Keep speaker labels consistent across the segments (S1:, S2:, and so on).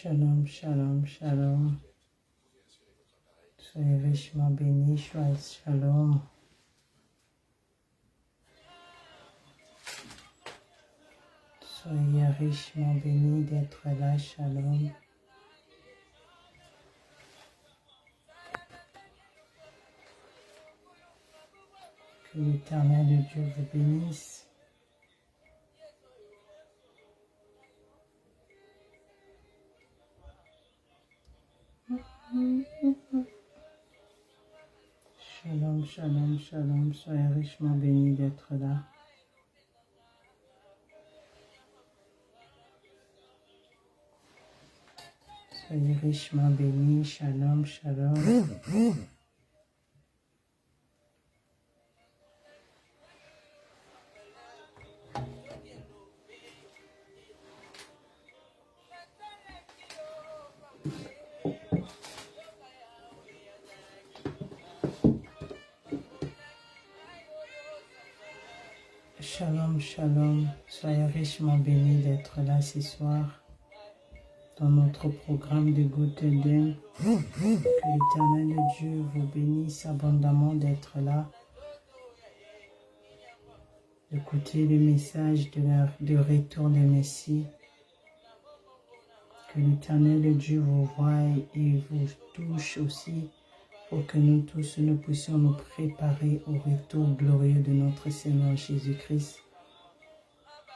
S1: Shalom, shalom, shalom. Soyez richement bénis, shalom. Soyez richement bénis d'être là, shalom. Que l'Éternel de Dieu vous bénisse. Shalom, shalom, shalom. Soyez richement bénis d'être là. Soyez richement bénis, shalom, shalom. Shalom, shalom. Soyez richement bénis d'être là ce soir dans notre programme de Goutte d'Ain. Que l'Éternel de Dieu vous bénisse abondamment d'être là. Écoutez le message de retour de Messie. Que l'Éternel de Dieu vous voie et vous touche aussi pour que nous tous nous puissions nous préparer au retour glorieux de notre Seigneur Jésus-Christ.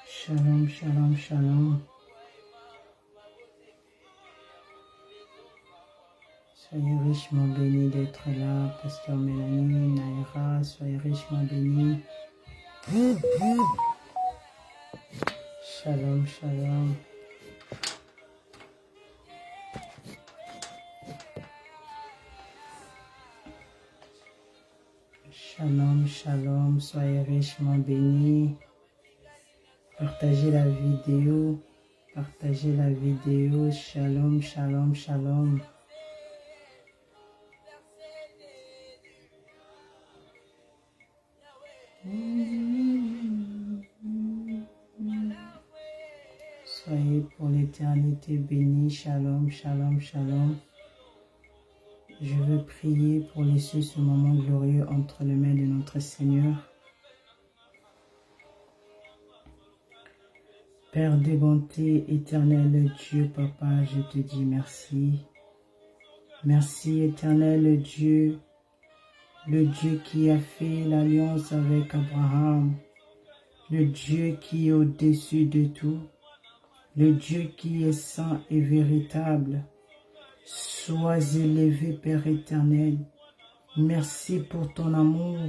S1: Shalom, shalom, shalom. Soyez richement bénis d'être là, Pasteur Mélanie, Naïra, soyez richement bénis. Shalom, shalom. Shalom, shalom, soyez richement bénis. Partagez la vidéo, shalom, shalom, shalom. Soyez pour l'éternité bénis, shalom, shalom, shalom. Je veux prier pour laisser ce moment glorieux entre les mains de notre Seigneur. Père de bonté, éternel Dieu, Papa, je te dis merci. Merci, éternel Dieu, le Dieu qui a fait l'alliance avec Abraham, le Dieu qui est au-dessus de tout, le Dieu qui est saint et véritable. Sois élevé, Père éternel. Merci pour ton amour.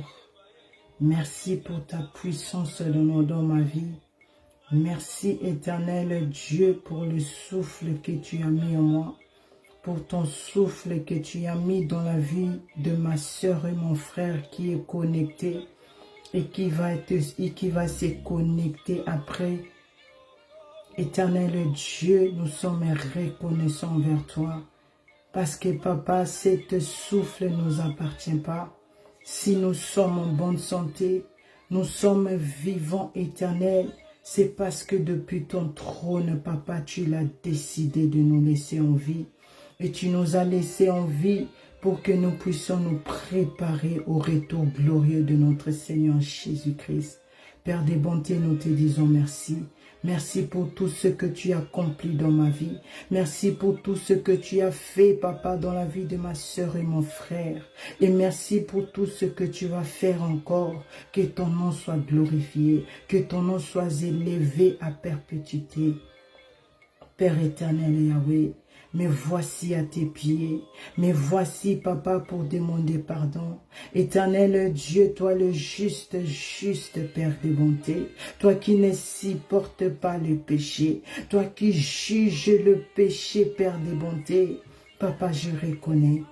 S1: Merci pour ta puissance dans ma vie. Merci, éternel Dieu, pour le souffle que tu as mis en moi. Pour ton souffle que tu as mis dans la vie de ma soeur et mon frère qui est connecté et qui va se connecter après. Éternel Dieu, nous sommes reconnaissants vers toi. Parce que papa, cet souffle ne nous appartient pas. Si nous sommes en bonne santé, nous sommes vivants éternels. C'est parce que depuis ton trône, papa, tu l'as décidé de nous laisser en vie. Et tu nous as laissés en vie pour que nous puissions nous préparer au retour glorieux de notre Seigneur Jésus-Christ. Père des bontés, nous te disons merci. Merci pour tout ce que tu as accompli dans ma vie. Merci pour tout ce que tu as fait, papa, dans la vie de ma soeur et mon frère. Et merci pour tout ce que tu vas faire encore. Que ton nom soit glorifié, que ton nom soit élevé à perpétuité. Père éternel Yahweh, me voici à tes pieds. Me voici, papa, pour demander pardon. Éternel Dieu, toi le juste Père de bonté. Toi qui ne supportes pas le péché. Toi qui juges le péché, Père de bonté. Papa, je reconnais.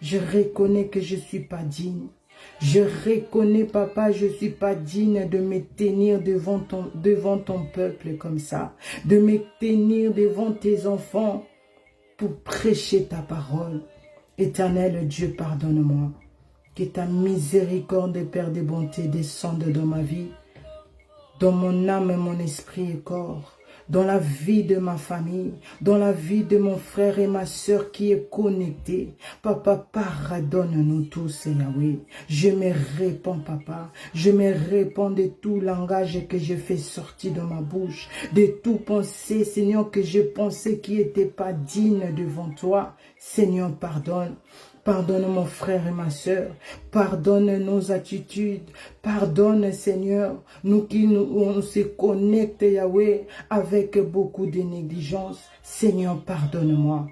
S1: Je reconnais que je ne suis pas digne. Je reconnais, papa, je ne suis pas digne de me tenir devant ton peuple comme ça. De me tenir devant tes enfants pour prêcher ta parole. Éternel Dieu, pardonne-moi. Que ta miséricorde, Père de bonté, descende dans ma vie, dans mon âme, mon esprit et corps. dans la vie de ma famille, dans la vie de mon frère et ma soeur qui est connecté. Papa, pardonne-nous tous, Yahweh. Je me répands, Papa. Je me répands de tout langage que je fais sortir de ma bouche, de tout pensée, Seigneur, que je pensais qui n'était pas digne devant toi. Seigneur, pardonne. Pardonne mon frère et ma soeur. Pardonne nos attitudes. Pardonne, Seigneur, on se connecte, Yahweh, avec beaucoup de négligence. Seigneur, pardonne-moi.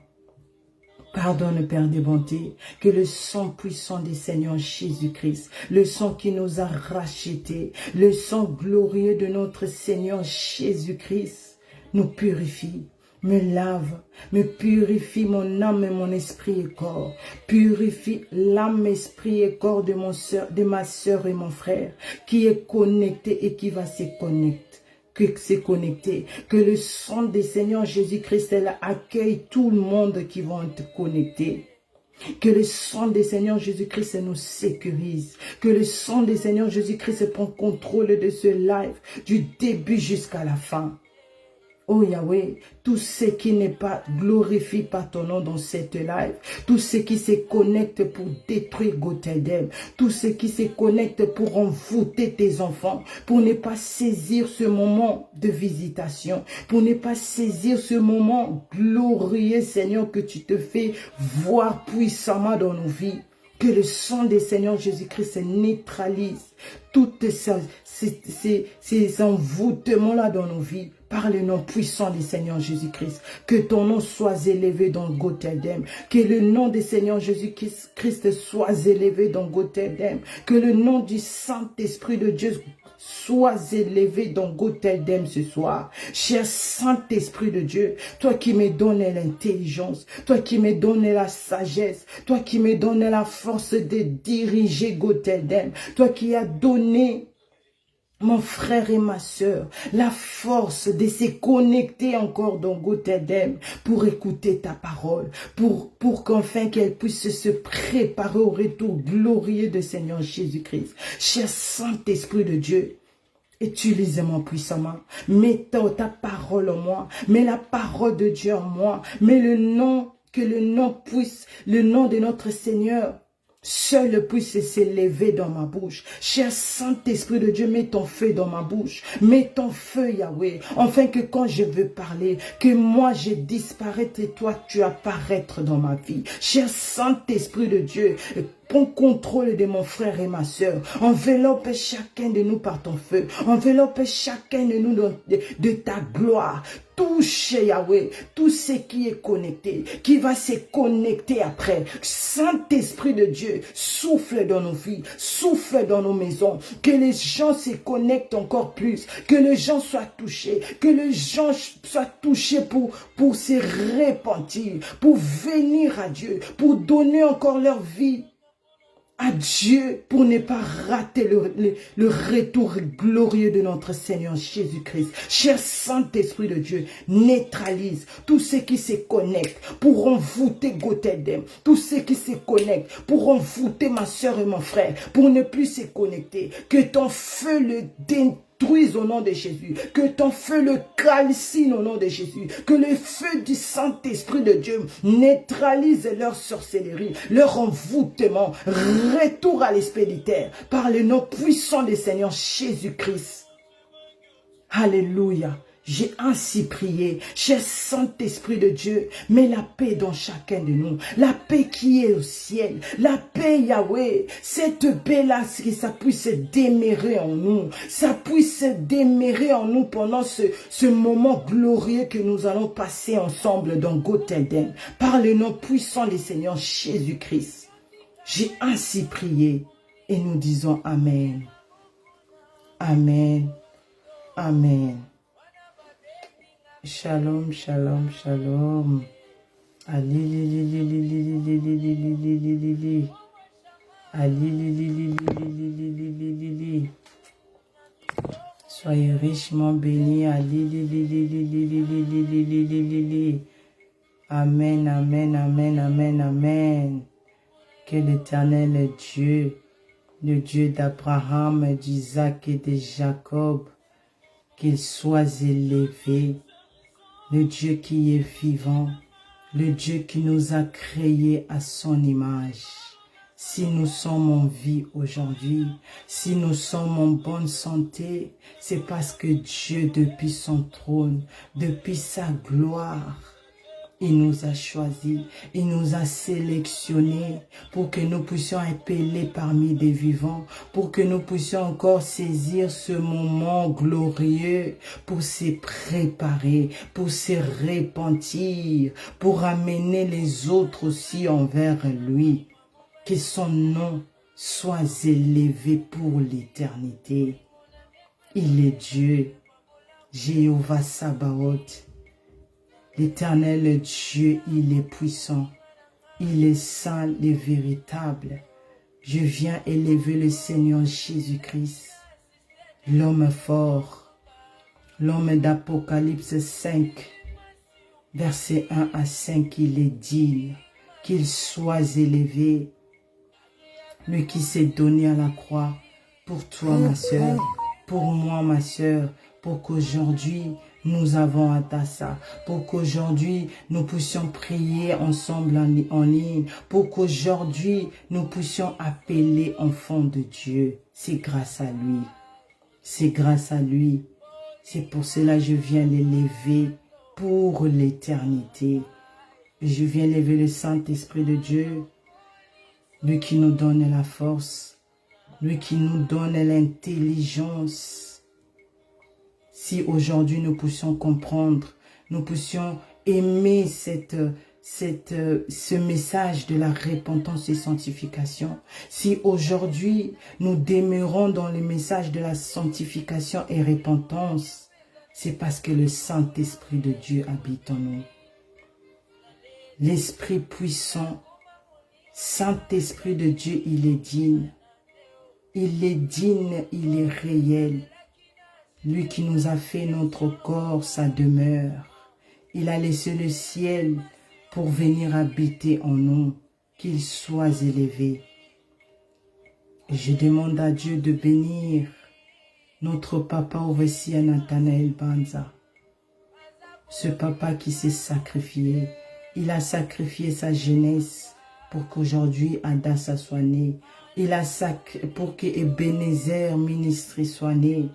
S1: Pardonne, Père des bontés, que le sang puissant du Seigneur Jésus-Christ, le sang qui nous a rachetés, le sang glorieux de notre Seigneur Jésus-Christ, nous purifie. Me lave, me purifie mon âme et mon esprit et corps. Purifie l'âme, esprit et corps de ma soeur et mon frère qui est connecté et qui va se connecter. Que le sang du Seigneur Jésus-Christ accueille tout le monde qui va être connecté. Que le sang du Seigneur Jésus-Christ nous sécurise. Que le sang du Seigneur Jésus-Christ prend contrôle de ce live du début jusqu'à la fin. Oh Yahweh, tout ce qui n'est pas glorifie pas ton nom dans cette live, tout ce qui se connecte pour détruire Goteldem, tout ce qui se connecte pour envoûter tes enfants, pour ne pas saisir ce moment de visitation, pour ne pas saisir ce moment glorieux, Seigneur, que tu te fais voir puissamment dans nos vies. Que le sang du Seigneur Jésus-Christ neutralise toutes ces envoûtements-là dans nos vies. Par le nom puissant du Seigneur Jésus-Christ. Que ton nom soit élevé dans Goteldem. Que le nom du Seigneur Jésus-Christ soit élevé dans Goteldem. Que le nom du Saint-Esprit de Dieu soit élevé dans Goteldem ce soir. Cher Saint-Esprit de Dieu, toi qui me donnes l'intelligence, toi qui me donnes la sagesse, toi qui me donnes la force de diriger Goteldem, toi qui as donné mon frère et ma soeur, la force de se connecter encore dans Goteldem pour écouter ta parole, pour qu'enfin qu'elle puisse se préparer au retour glorieux de Seigneur Jésus-Christ. Cher Saint-Esprit de Dieu, utilise-moi puissamment. Mets ta parole en moi. Mets la parole de Dieu en moi. Mets que le nom de notre Seigneur seul puisse s'élever dans ma bouche. Cher Saint-Esprit de Dieu, mets ton feu dans ma bouche. Mets ton feu, Yahweh. Afin que quand je veux parler, que moi je disparaître et toi tu apparaître dans ma vie. Cher Saint-Esprit de Dieu, prends contrôle de mon frère et ma soeur. Enveloppe chacun de nous par ton feu. Enveloppe chacun de nous de ta gloire. Touche Yahweh, tout ce qui est connecté, qui va se connecter après. Saint-Esprit de Dieu, souffle dans nos vies, souffle dans nos maisons, que les gens se connectent encore plus, que les gens soient touchés, que les gens soient touchés pour se repentir, pour venir à Dieu, pour donner encore leur vie à Dieu, pour ne pas rater le retour glorieux de notre Seigneur Jésus-Christ. Cher Saint-Esprit de Dieu, neutralise tous ceux qui se connectent pour envoûter Goteldem, tous ceux qui se connectent pour envoûter ma soeur et mon frère, pour ne plus se connecter. Que ton feu le détruise au nom de Jésus. Que ton feu le calcine au nom de Jésus. Que le feu du Saint-Esprit de Dieu neutralise leur sorcellerie, leur envoûtement. Retour à l'esprit du terre par le nom puissant du Seigneur Jésus-Christ. Alléluia. J'ai ainsi prié, cher Saint-Esprit de Dieu, mets la paix dans chacun de nous, la paix qui est au ciel, la paix Yahweh, cette paix-là, que ça puisse demeurer en nous, ça puisse demeurer en nous pendant ce moment glorieux que nous allons passer ensemble dans Goteldem, par le nom puissant du Seigneur Jésus-Christ. J'ai ainsi prié et nous disons Amen. Amen. Amen. Shalom, shalom, shalom. Soyez richement bénis. Amen, amen, amen, amen, amen. Que l'Éternel Dieu, le Dieu d'Abraham, d'Isaac et de Jacob, qu'il soit élevé le Dieu qui est vivant, le Dieu qui nous a créés à son image. Si nous sommes en vie aujourd'hui, si nous sommes en bonne santé, c'est parce que Dieu, depuis son trône, depuis sa gloire, il nous a choisis, il nous a sélectionnés pour que nous puissions appeler parmi des vivants, pour que nous puissions encore saisir ce moment glorieux pour se préparer, pour se repentir, pour amener les autres aussi envers lui. Que son nom soit élevé pour l'éternité. Il est Dieu, Jéhovah Sabaoth. L'éternel Dieu, il est puissant, il est saint et véritable. Je viens élever le Seigneur Jésus-Christ, l'homme fort, l'homme d'Apocalypse 5, versets 1 à 5, il est digne qu'il soit élevé. Lui qui s'est donné à la croix pour toi, ma soeur, pour moi, ma soeur, pour qu'aujourd'hui, nous avons atteint ça, pour qu'aujourd'hui, nous puissions prier ensemble en ligne, pour qu'aujourd'hui, nous puissions appeler enfants de Dieu. C'est grâce à lui. C'est grâce à lui. C'est pour cela que je viens l'élever pour l'éternité. Je viens élever le Saint-Esprit de Dieu, lui qui nous donne la force, lui qui nous donne l'intelligence. Si aujourd'hui nous puissions comprendre, nous puissions aimer ce message de la repentance et sanctification, si aujourd'hui nous demeurons dans le message de la sanctification et repentance, c'est parce que le Saint-Esprit de Dieu habite en nous. L'Esprit puissant, Saint-Esprit de Dieu, il est digne. Il est digne, il est réel. Lui qui nous a fait notre corps, sa demeure. Il a laissé le ciel pour venir habiter en nous. Qu'il soit élevé. Je demande à Dieu de bénir notre papa Ovessia Nathanaël Banza. Ce papa qui s'est sacrifié. Il a sacrifié sa jeunesse pour qu'aujourd'hui Adassa soit né. Il a sacrifié pour que Ebenezer ministre soit né.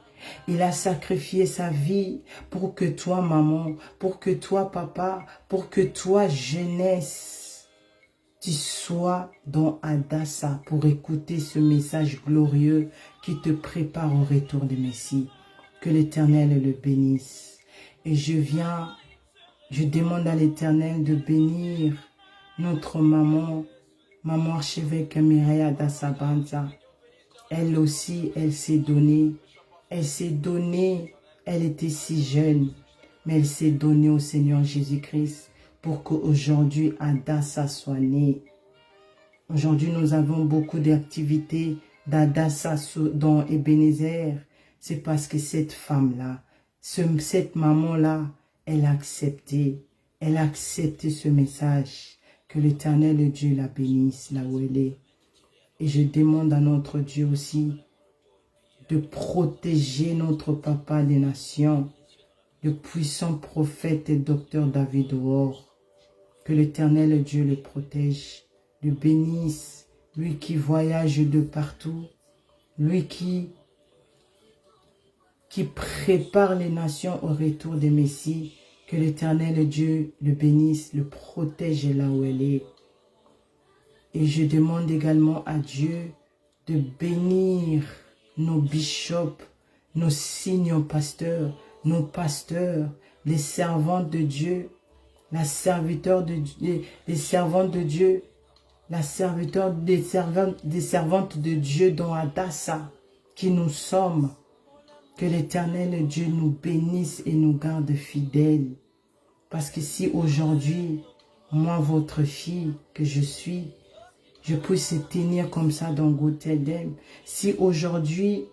S1: Il a sacrifié sa vie pour que toi, maman, pour que toi, papa, pour que toi, jeunesse, tu sois dans Adassa pour écouter ce message glorieux qui te prépare au retour du Messie. Que l'Éternel le bénisse. Et je demande à l'Éternel de bénir notre maman, maman archevêque Mireille Adassa Banza. Elle aussi, elle s'est donnée. Elle s'est donnée, elle était si jeune, mais elle s'est donnée au Seigneur Jésus-Christ pour qu'aujourd'hui Adassa soit née. Aujourd'hui, nous avons beaucoup d'activités d'Adassa dans Ebenezer. C'est parce que cette femme-là, cette maman-là, elle a accepté ce message. Que l'Éternel Dieu la bénisse là où elle est. Et je demande à notre Dieu aussi de protéger notre papa des nations, le puissant prophète et docteur David O'Or. Que l'Éternel Dieu le protège, le bénisse, lui qui voyage de partout, lui qui prépare les nations au retour des Messies. Que l'Éternel Dieu le bénisse, le protège là où elle est. Et je demande également à Dieu de bénir nos bishops, nos signes pasteurs, nos pasteurs, les servantes de Dieu, la serviteur de Dieu, les servantes de Dieu, la serviteur des servantes de Dieu dans Adassa, qui nous sommes. Que l'Éternel Dieu nous bénisse et nous garde fidèles. Parce que si aujourd'hui, moi, votre fille que je suis, je puisse tenir comme ça dans Gothel, si aujourd'hui,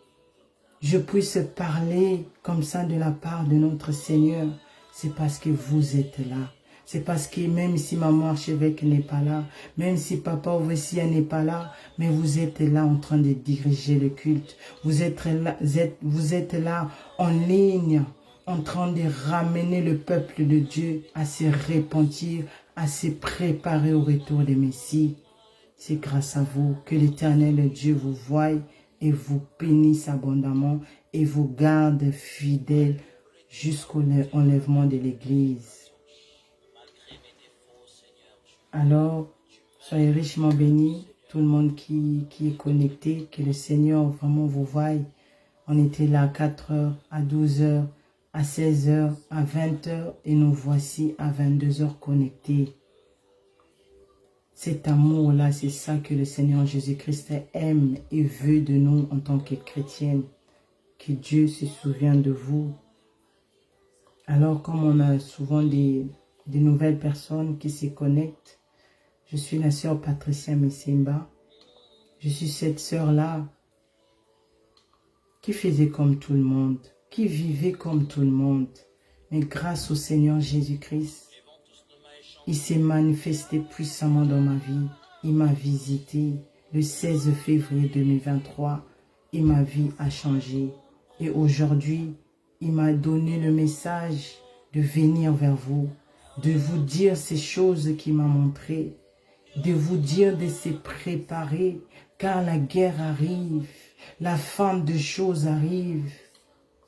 S1: je puisse parler comme ça de la part de notre Seigneur, c'est parce que vous êtes là. C'est parce que même si maman archevêque n'est pas là, même si papa Ovessia n'est pas là, mais vous êtes là en train de diriger le culte. Vous êtes là en ligne en train de ramener le peuple de Dieu à se repentir, à se préparer au retour des Messies. C'est grâce à vous que l'Éternel Dieu vous voie et vous bénisse abondamment et vous garde fidèle jusqu'au enlèvement de l'Église. Alors, soyez richement bénis, tout le monde qui est connecté, que le Seigneur vraiment vous voie. On était là à 4 heures, à 12 heures, à 16 heures, à 20 heures et nous voici à 22 heures connectés. Cet amour-là, c'est ça que le Seigneur Jésus-Christ aime et veut de nous en tant que chrétiennes. Que Dieu se souvienne de vous. Alors, comme on a souvent des nouvelles personnes qui se connectent, je suis la sœur Patricia Messimba. Je suis cette sœur-là qui faisait comme tout le monde, qui vivait comme tout le monde. Mais grâce au Seigneur Jésus-Christ, il s'est manifesté puissamment dans ma vie. Il m'a visité le 16 février 2023 et ma vie a changé. Et aujourd'hui, il m'a donné le message de venir vers vous, de vous dire ces choses qu'il m'a montrées, de vous dire de se préparer, car la guerre arrive, la fin de choses arrive.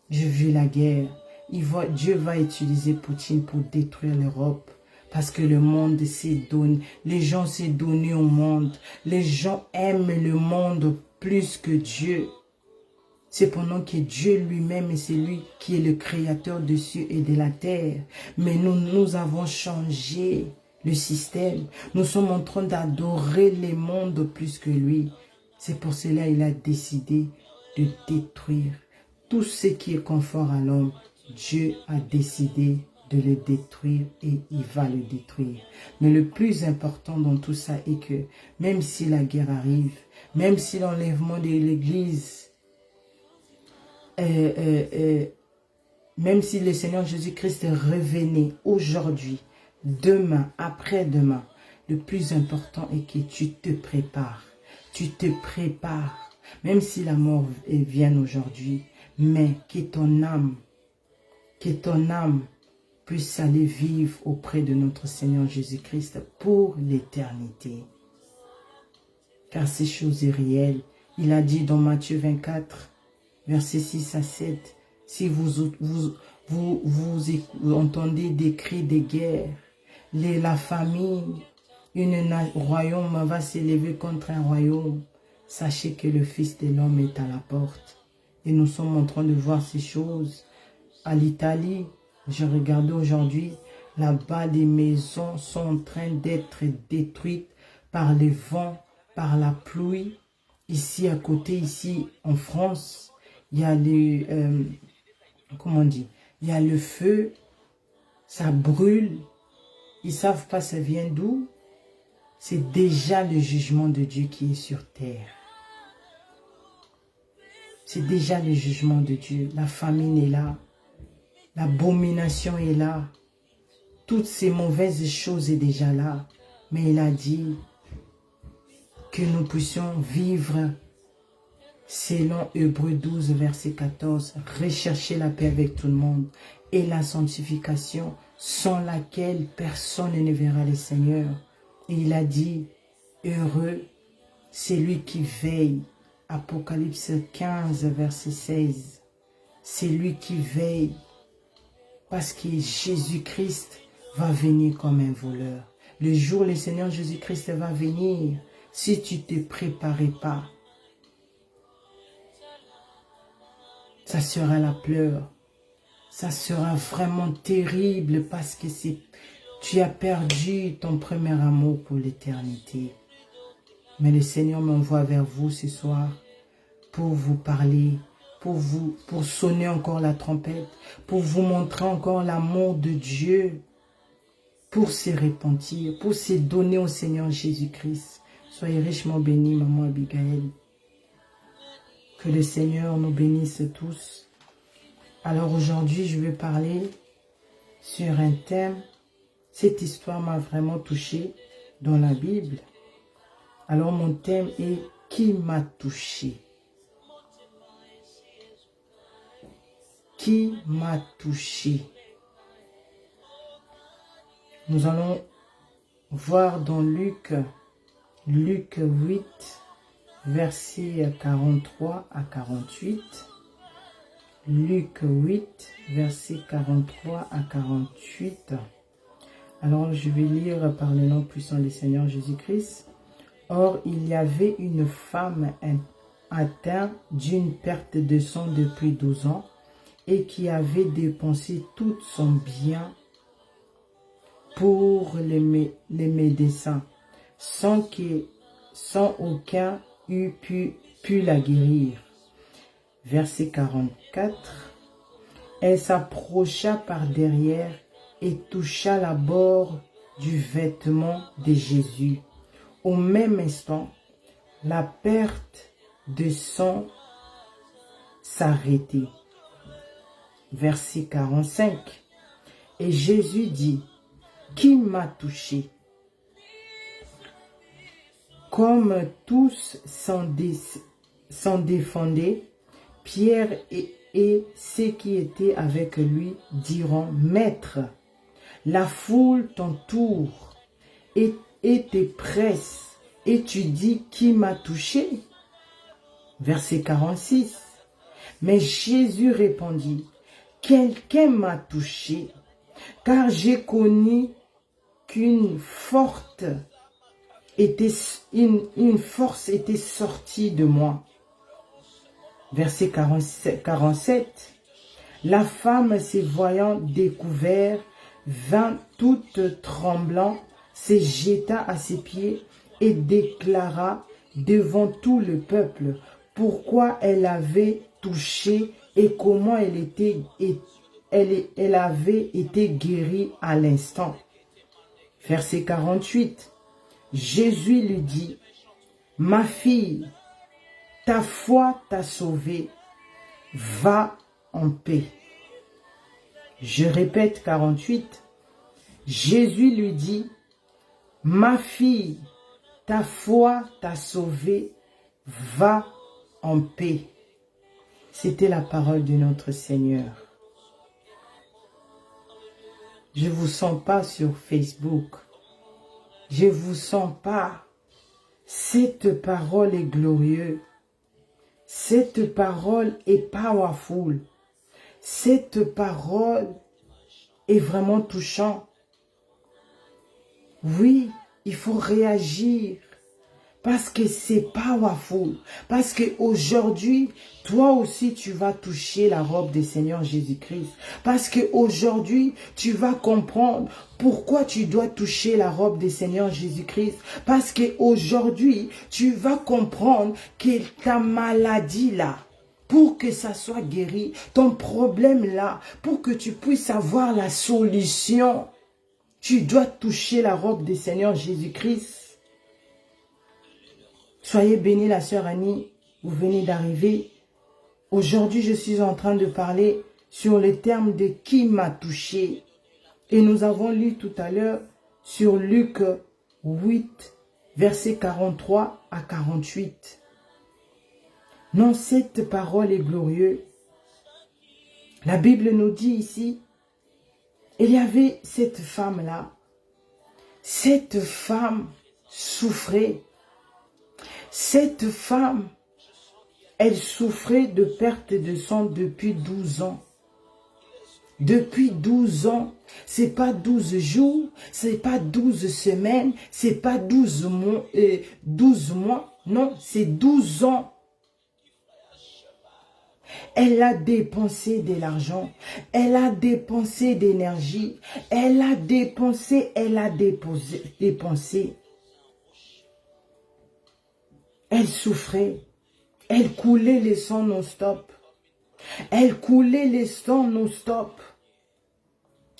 S1: Je vis la guerre. Dieu va utiliser Poutine pour détruire l'Europe. Parce que le monde s'est donné, les gens s'est donné au monde. Les gens aiment le monde plus que Dieu. C'est pendant que Dieu lui-même est celui qui est le créateur des cieux et de la terre. Mais nous avons changé le système. Nous sommes en train d'adorer le monde plus que lui. C'est pour cela qu'il a décidé de détruire tout ce qui est confort à l'homme. Dieu a décidé de le détruire et il va le détruire. Mais le plus important dans tout ça est que même si la guerre arrive, même si l'enlèvement de l'Église, même si le Seigneur Jésus-Christ revenait aujourd'hui, demain, après-demain, le plus important est que tu te prépares. Tu te prépares, même si la mort vient aujourd'hui, mais que ton âme puisse aller vivre auprès de notre Seigneur Jésus-Christ pour l'éternité. Car ces choses sont réelles. Il a dit dans Matthieu 24, versets 6 à 7, si vous entendez des cris de guerre, la famine, un royaume va s'élever contre un royaume, sachez que le Fils de l'homme est à la porte. Et nous sommes en train de voir ces choses. À l'Italie, je regardais aujourd'hui, là-bas, des maisons sont en train d'être détruites par les vents, par la pluie. Ici, à côté, ici, en France, il y a il y a le feu, ça brûle. Ils ne savent pas ça vient d'où. C'est déjà le jugement de Dieu qui est sur terre. C'est déjà le jugement de Dieu. La famine est là. L'abomination est là. Toutes ces mauvaises choses sont déjà là. Mais il a dit que nous puissions vivre selon Hébreux 12, verset 14. Rechercher la paix avec tout le monde et la sanctification sans laquelle personne ne verra le Seigneur. Et il a dit, heureux, c'est lui qui veille. Apocalypse 15, verset 16. C'est lui qui veille. Parce que Jésus-Christ va venir comme un voleur. Le jour où le Seigneur Jésus-Christ va venir, si tu ne te préparais pas, ça sera la pleure. Ça sera vraiment terrible parce que tu as perdu ton premier amour pour l'éternité. Mais le Seigneur m'envoie vers vous ce soir pour vous parler, pour sonner encore la trompette, pour vous montrer encore l'amour de Dieu, pour se repentir, pour se donner au Seigneur Jésus-Christ. Soyez richement bénis, maman Abigail. Que le Seigneur nous bénisse tous. Alors aujourd'hui, je vais parler sur un thème. Cette histoire m'a vraiment touché dans la Bible. Alors mon thème est « Qui m'a touché ?» qui m'a touché. Nous allons voir dans Luc 8, versets 43 à 48. Luc 8, versets 43 à 48. Alors, je vais lire par le nom puissant du Seigneur Jésus-Christ. Or, il y avait une femme atteinte d'une perte de sang depuis 12 ans et qui avait dépensé tout son bien pour les médecins, sans aucun eût pu la guérir. Verset 44. Elle s'approcha par derrière et toucha la bord du vêtement de Jésus. Au même instant, la perte de sang s'arrêtait. Verset 45. Et Jésus dit, qui m'a touché? Comme tous s'en défendaient, Pierre et ceux qui étaient avec lui diront, Maître, la foule t'entoure et te presse, et tu dis, qui m'a touché? Verset 46. Mais Jésus répondit, quelqu'un m'a touché, car j'ai connu qu'une force était sortie de moi. Verset 47. La femme, se voyant découverte, vint toute tremblant, se jeta à ses pieds et déclara devant tout le peuple pourquoi elle avait touché et comment elle avait été guérie à l'instant. Verset 48. Jésus lui dit, ma fille, ta foi t'a sauvée, va en paix. Je répète 48. Jésus lui dit, ma fille, ta foi t'a sauvée, va en paix. C'était la parole de notre Seigneur. Je ne vous sens pas sur Facebook. Je ne vous sens pas. Cette parole est glorieuse. Cette parole est powerful. Cette parole est vraiment touchante. Oui, il faut réagir parce que c'est powerful. Parce qu'aujourd'hui, toi aussi, tu vas toucher la robe du Seigneur Jésus-Christ. Parce qu'aujourd'hui, tu vas comprendre pourquoi tu dois toucher la robe du Seigneur Jésus-Christ. Parce qu'aujourd'hui, tu vas comprendre que ta maladie là, pour que ça soit guéri, ton problème là, pour que tu puisses avoir la solution, tu dois toucher la robe du Seigneur Jésus-Christ. Soyez bénis, la sœur Annie, vous venez d'arriver. Aujourd'hui, je suis en train de parler sur le terme de qui m'a touché. Et nous avons lu tout à l'heure sur Luc 8, versets 43 à 48. Non, cette parole est glorieuse. La Bible nous dit ici, il y avait cette femme-là. Cette femme souffrait. Cette femme, elle souffrait de perte de sang depuis 12 ans. Depuis 12 ans, c'est pas 12 jours, c'est pas 12 semaines, c'est pas 12 mois, non, c'est 12 ans. Elle a dépensé de l'argent, elle a dépensé d'énergie, elle a dépensé. Elle souffrait, elle coulait les sangs non-stop. Elle coulait les sangs non-stop.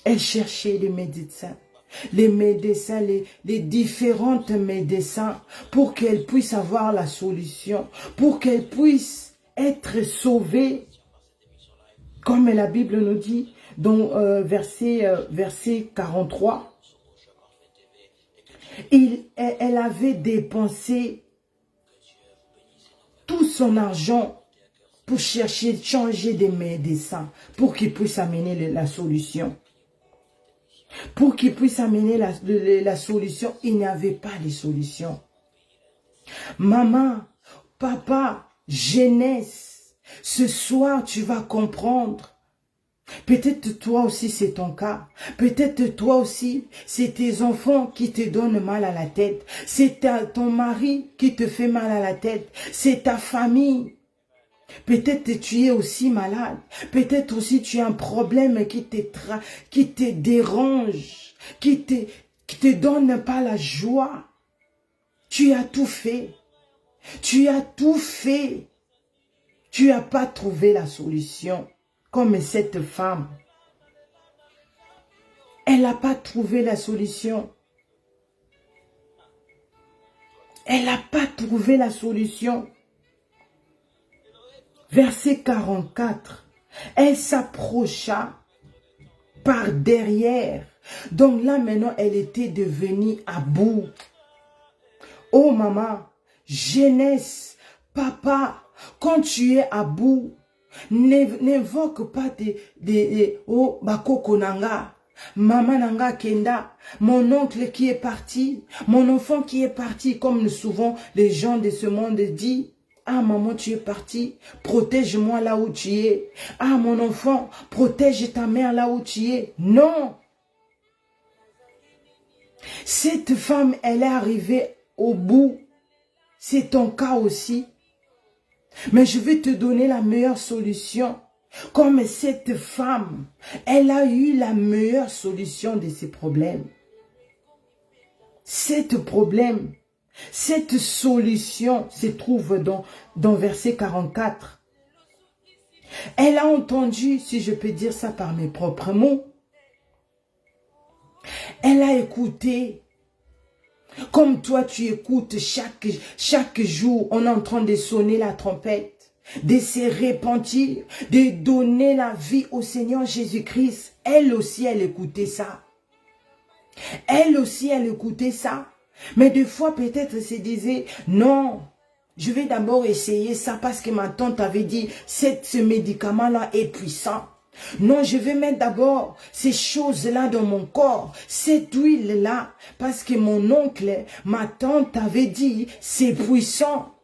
S1: Elle cherchait les médecins, les différents médecins pour qu'elle puisse avoir la solution, pour qu'elle puisse être sauvée. Comme la Bible nous dit dans verset 43, elle avait dépensé tout son argent pour chercher, changer des médecins, pour qu'ils puissent amener la solution. Pour qu'ils puissent amener la solution, il n'y avait pas de solution. Maman, papa, jeunesse, ce soir tu vas comprendre. Peut-être toi aussi c'est ton cas. Peut-être toi aussi c'est tes enfants qui te donnent mal à la tête. C'est ton mari qui te fait mal à la tête. C'est ta famille. Peut-être tu es aussi malade. Peut-être aussi tu as un problème qui te dérange, qui te donne pas la joie. Tu as tout fait. Tu as tout fait. Tu n'as pas trouvé la solution. Comme cette femme. Elle n'a pas trouvé la solution. Elle n'a pas trouvé la solution. Verset 44. Elle s'approcha par derrière. Donc là maintenant, elle était devenue à bout. Oh maman, jeunesse, papa, quand tu es à bout, n'évoque pas oh bakoko nanga, maman nanga kenda, mon oncle qui est parti, mon enfant qui est parti, comme souvent les gens de ce monde disent. Ah maman, tu es parti, protège-moi là où tu es. Ah mon enfant, protège ta mère là où tu es. Non. Cette femme, elle est arrivée au bout. C'est ton cas aussi. Mais je vais te donner la meilleure solution. Comme cette femme, elle a eu la meilleure solution de ses problèmes. Cette solution se trouve dans verset 44. Elle a entendu, si je peux dire ça par mes propres mots, elle a écouté. Comme toi, tu écoutes chaque jour, on est en train de sonner la trompette, de se repentir, de donner la vie au Seigneur Jésus-Christ. Elle aussi, elle écoutait ça. Elle aussi, elle écoutait ça. Mais des fois, peut-être, elle se disait, non, je vais d'abord essayer ça parce que ma tante avait dit, ce médicament-là est puissant. Non, je vais mettre d'abord ces choses-là dans mon corps, cette huile-là, parce que mon oncle, ma tante avait dit, c'est puissant.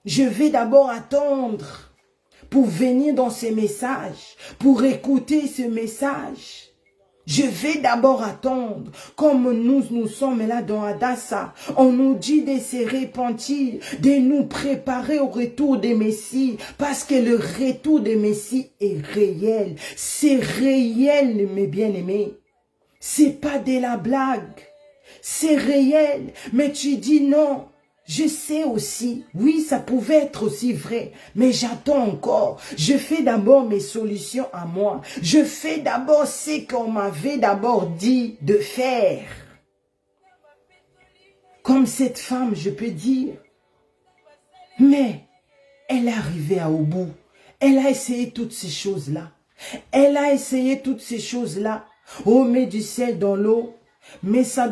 S1: Je vais d'abord attendre pour venir dans ces messages, pour écouter ce message. Je vais d'abord attendre, comme nous sommes là dans Adassa, on nous dit de se repentir, de nous préparer au retour des Messie, parce que le retour des Messie est réel. C'est réel, mes bien-aimés. C'est pas de la blague. C'est réel. Mais tu dis non. Je sais aussi, oui, ça pouvait être aussi vrai, mais j'attends encore. Je fais d'abord mes solutions à moi. Je fais d'abord ce qu'on m'avait d'abord dit de faire. Comme cette femme, je peux dire, mais elle est arrivée au bout. Elle a essayé toutes ces choses-là. Elle a essayé toutes ces choses-là. Oh, mets du sel dans l'eau, mets ça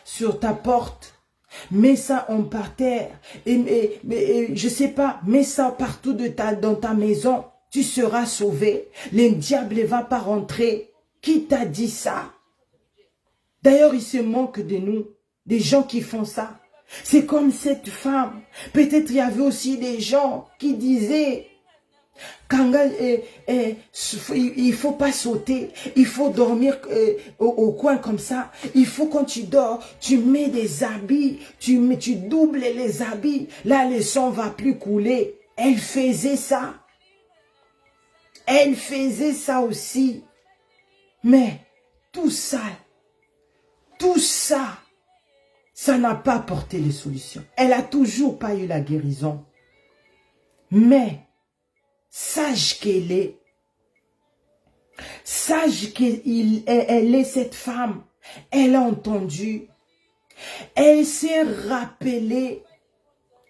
S1: sur ta porte. Mets ça en parterre, je sais pas, mets ça partout dans ta maison, tu seras sauvé. Le diable ne va pas rentrer. Qui t'a dit ça? D'ailleurs, il se manque de nous, des gens qui font ça. C'est comme cette femme. Peut-être il y avait aussi des gens qui disaient, Kanga, il faut pas sauter, il faut dormir au coin comme ça. Il faut quand tu dors, tu mets des habits, tu doubles les habits. Là, le sang va plus couler. Elle faisait ça. Elle faisait ça aussi. Mais tout ça, ça n'a pas apporté les solutions. Elle a toujours pas eu la guérison. Mais sage qu'elle est. Sage qu'elle est cette femme. Elle a entendu. Elle s'est rappelée.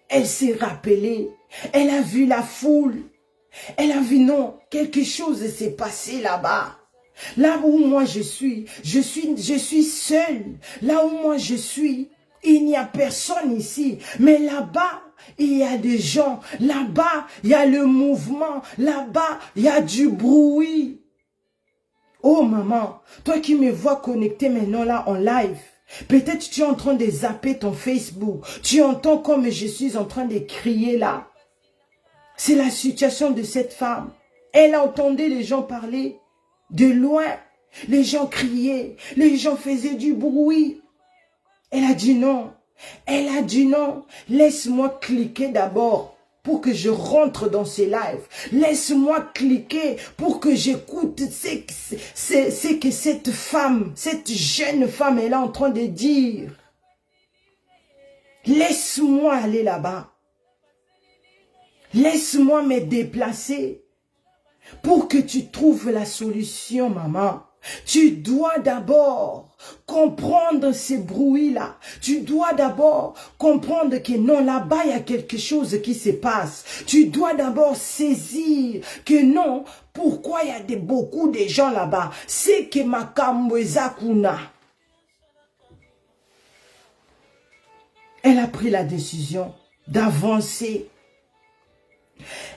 S1: Elle s'est rappelée. Elle a vu la foule. Elle a vu, non, quelque chose s'est passé là-bas. Là où moi je suis seule. Là où moi je suis, il n'y a personne ici. Mais là-bas, il y a des gens. Là-bas, il y a le mouvement. Là-bas, il y a du bruit. Oh maman, toi qui me vois connecté maintenant là en live, peut-être tu es en train de zapper ton Facebook. Tu entends comme je suis en train de crier là. C'est la situation de cette femme. Elle entendait les gens parler de loin. Les gens criaient, les gens faisaient du bruit. Elle a dit non. Elle a dit non. Laisse-moi cliquer d'abord pour que je rentre dans ces lives. Laisse-moi cliquer pour que j'écoute ce que cette femme, cette jeune femme est là en train de dire. Laisse-moi aller là-bas. Laisse-moi me déplacer pour que tu trouves la solution, maman. Tu dois d'abord comprendre ces bruits-là. Tu dois d'abord comprendre que non, là-bas, il y a quelque chose qui se passe. Tu dois d'abord saisir que non, pourquoi il y a beaucoup de gens là-bas. C'est que makambo ezakuna. Elle a pris la décision d'avancer.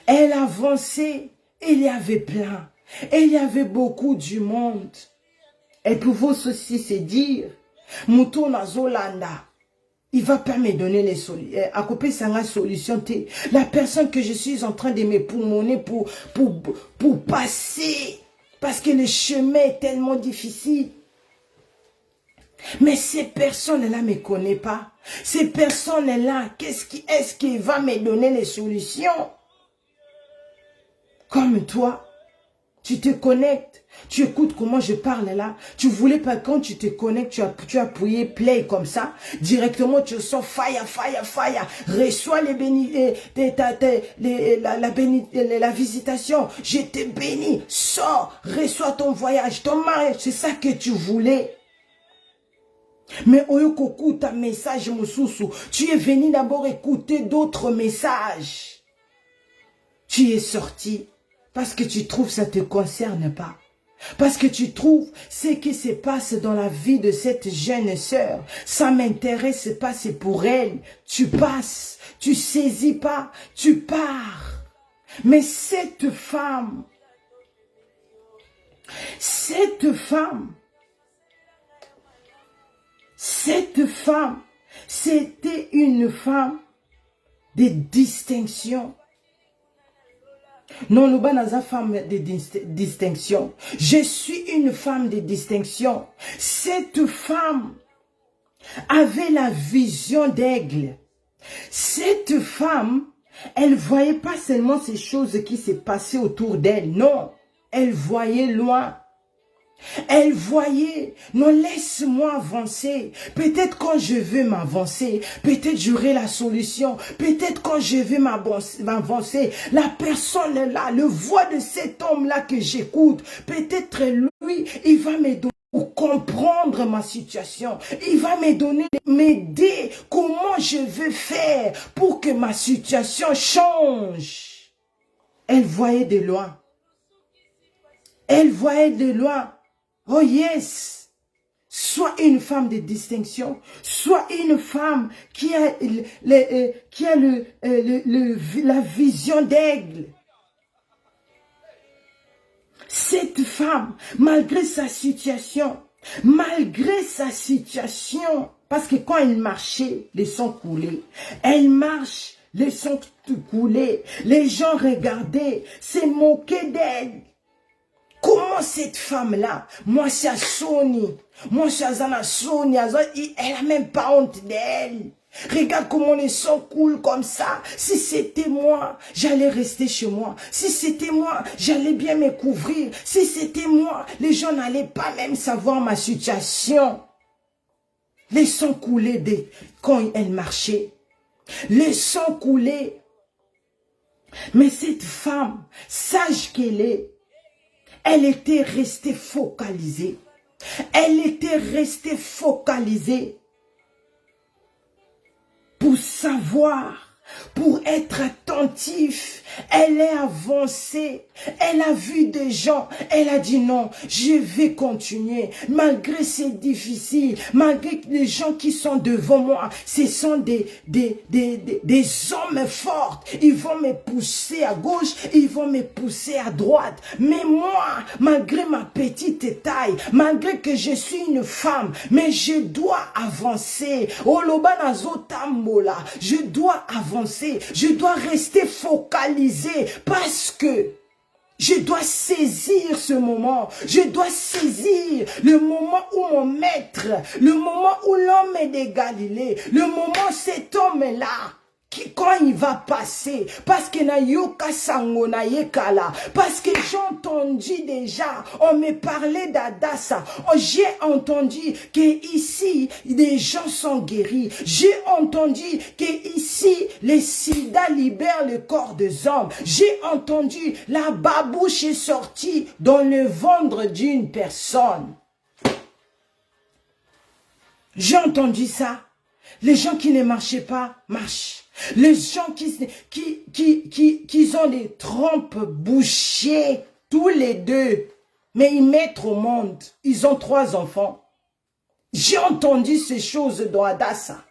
S1: Elle avançait, il y avait plein. Et il y avait beaucoup du monde. Elle pouvait aussi se dire, Mouton Zolanda, il va pas me donner les solutions. À côté, c'est une solution. La personne que je suis en train de me poumonner pour passer. Parce que le chemin est tellement difficile. Mais ces personnes-là ne me connaissent pas. Ces personnes-là, est-ce qu'il va me donner les solutions? Comme toi. Tu te connectes, tu écoutes comment je parle là. Tu voulais pas, quand tu te connectes, tu as appuyé play comme ça. Directement, tu sens fire, fire, fire. Reçois la visitation. Je te bénis. Sors, reçois ton voyage, ton mariage. C'est ça que tu voulais. Mais oyokoku ta message mususu. Tu es venu d'abord écouter d'autres messages. Tu es sorti. Parce que tu trouves que ça ne te concerne pas. Parce que tu trouves ce qui se passe dans la vie de cette jeune sœur. Ça m'intéresse pas, c'est pour elle. Tu passes, tu saisis pas, tu pars. Mais cette femme, c'était une femme de distinction. Non, nous sommes une femme de distinction. Je suis une femme de distinction. Cette femme avait la vision d'aigle. Cette femme, elle voyait pas seulement ces choses qui se passaient autour d'elle. Non, elle voyait loin. Elle voyait, non, laisse-moi avancer. Peut-être quand je veux m'avancer, peut-être j'aurai la solution. Peut-être quand je veux m'avancer, la personne là, le voix de cet homme-là que j'écoute, peut-être lui, il va me donner pour comprendre ma situation. Il va m'aider comment je veux faire pour que ma situation change. Elle voyait de loin. Elle voyait de loin. Oh yes, sois une femme de distinction, sois une femme qui a, la vision d'aigle. Cette femme, malgré sa situation, parce que quand elle marchait, les sangs coulaient. Elle marche, les sangs coulaient. Les gens regardaient, se moquaient d'elle. Comment cette femme-là, moi c'est Sony, moi c'est Sony, elle n'a même pas honte d'elle. Regarde comment les sons coulent comme ça. Si c'était moi, j'allais rester chez moi. Si c'était moi, j'allais bien me couvrir. Si c'était moi, les gens n'allaient pas même savoir ma situation. Les sons coulaient quand elle marchait. Les sons coulaient. Mais cette femme, sage qu'elle est, elle était restée focalisée. Elle était restée focalisée pour savoir, pour être attentif. Elle est avancée. Elle a vu des gens. Elle a dit non, je vais continuer. Malgré c'est difficile, malgré les gens qui sont devant moi, ce sont des hommes forts. Ils vont me pousser à gauche, ils vont me pousser à droite. Mais moi, malgré ma petite taille, malgré que je suis une femme, mais je dois avancer. Je dois avancer. Je dois rester focalisé parce que je dois saisir ce moment. Je dois saisir le moment où mon maître, le moment où l'homme est de Galilée, le moment où cet homme-là, quand il va passer, parce que na yoka sango na yekala, parce que j'ai entendu déjà, on me parlait d'Adassa, j'ai entendu que ici des gens sont guéris, j'ai entendu que ici les sida libèrent le corps des hommes, j'ai entendu la babouche est sortie dans le ventre d'une personne. J'ai entendu ça. Les gens qui ne marchaient pas, marchent. Les gens qui ont des trompes bouchées, tous les deux, mais ils mettent au monde. Ils ont 3 enfants. J'ai entendu ces choses dans Adassa.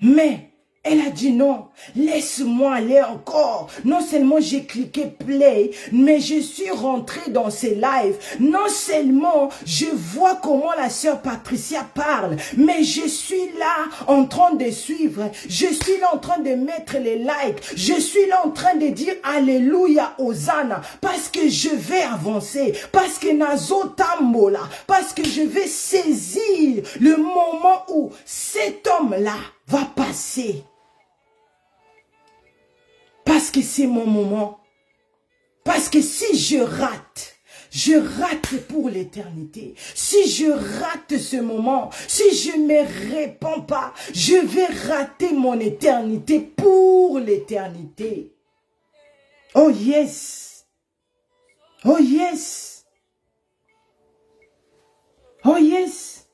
S1: Mais elle a dit non, laisse-moi aller encore. Non seulement j'ai cliqué play, mais je suis rentrée dans ces lives. Non seulement je vois comment la sœur Patricia parle, mais je suis là en train de suivre. Je suis là en train de mettre les likes. Je suis là en train de dire Alléluia, Hosanna, parce que je vais avancer, parce que Nazo Tambola, parce que je vais saisir le moment où cet homme-là va passer. Parce que c'est mon moment. Parce que si je rate pour l'éternité. Si je rate ce moment, si je ne me répands pas, je vais rater mon éternité pour l'éternité. Oh yes. Oh yes. Oh yes.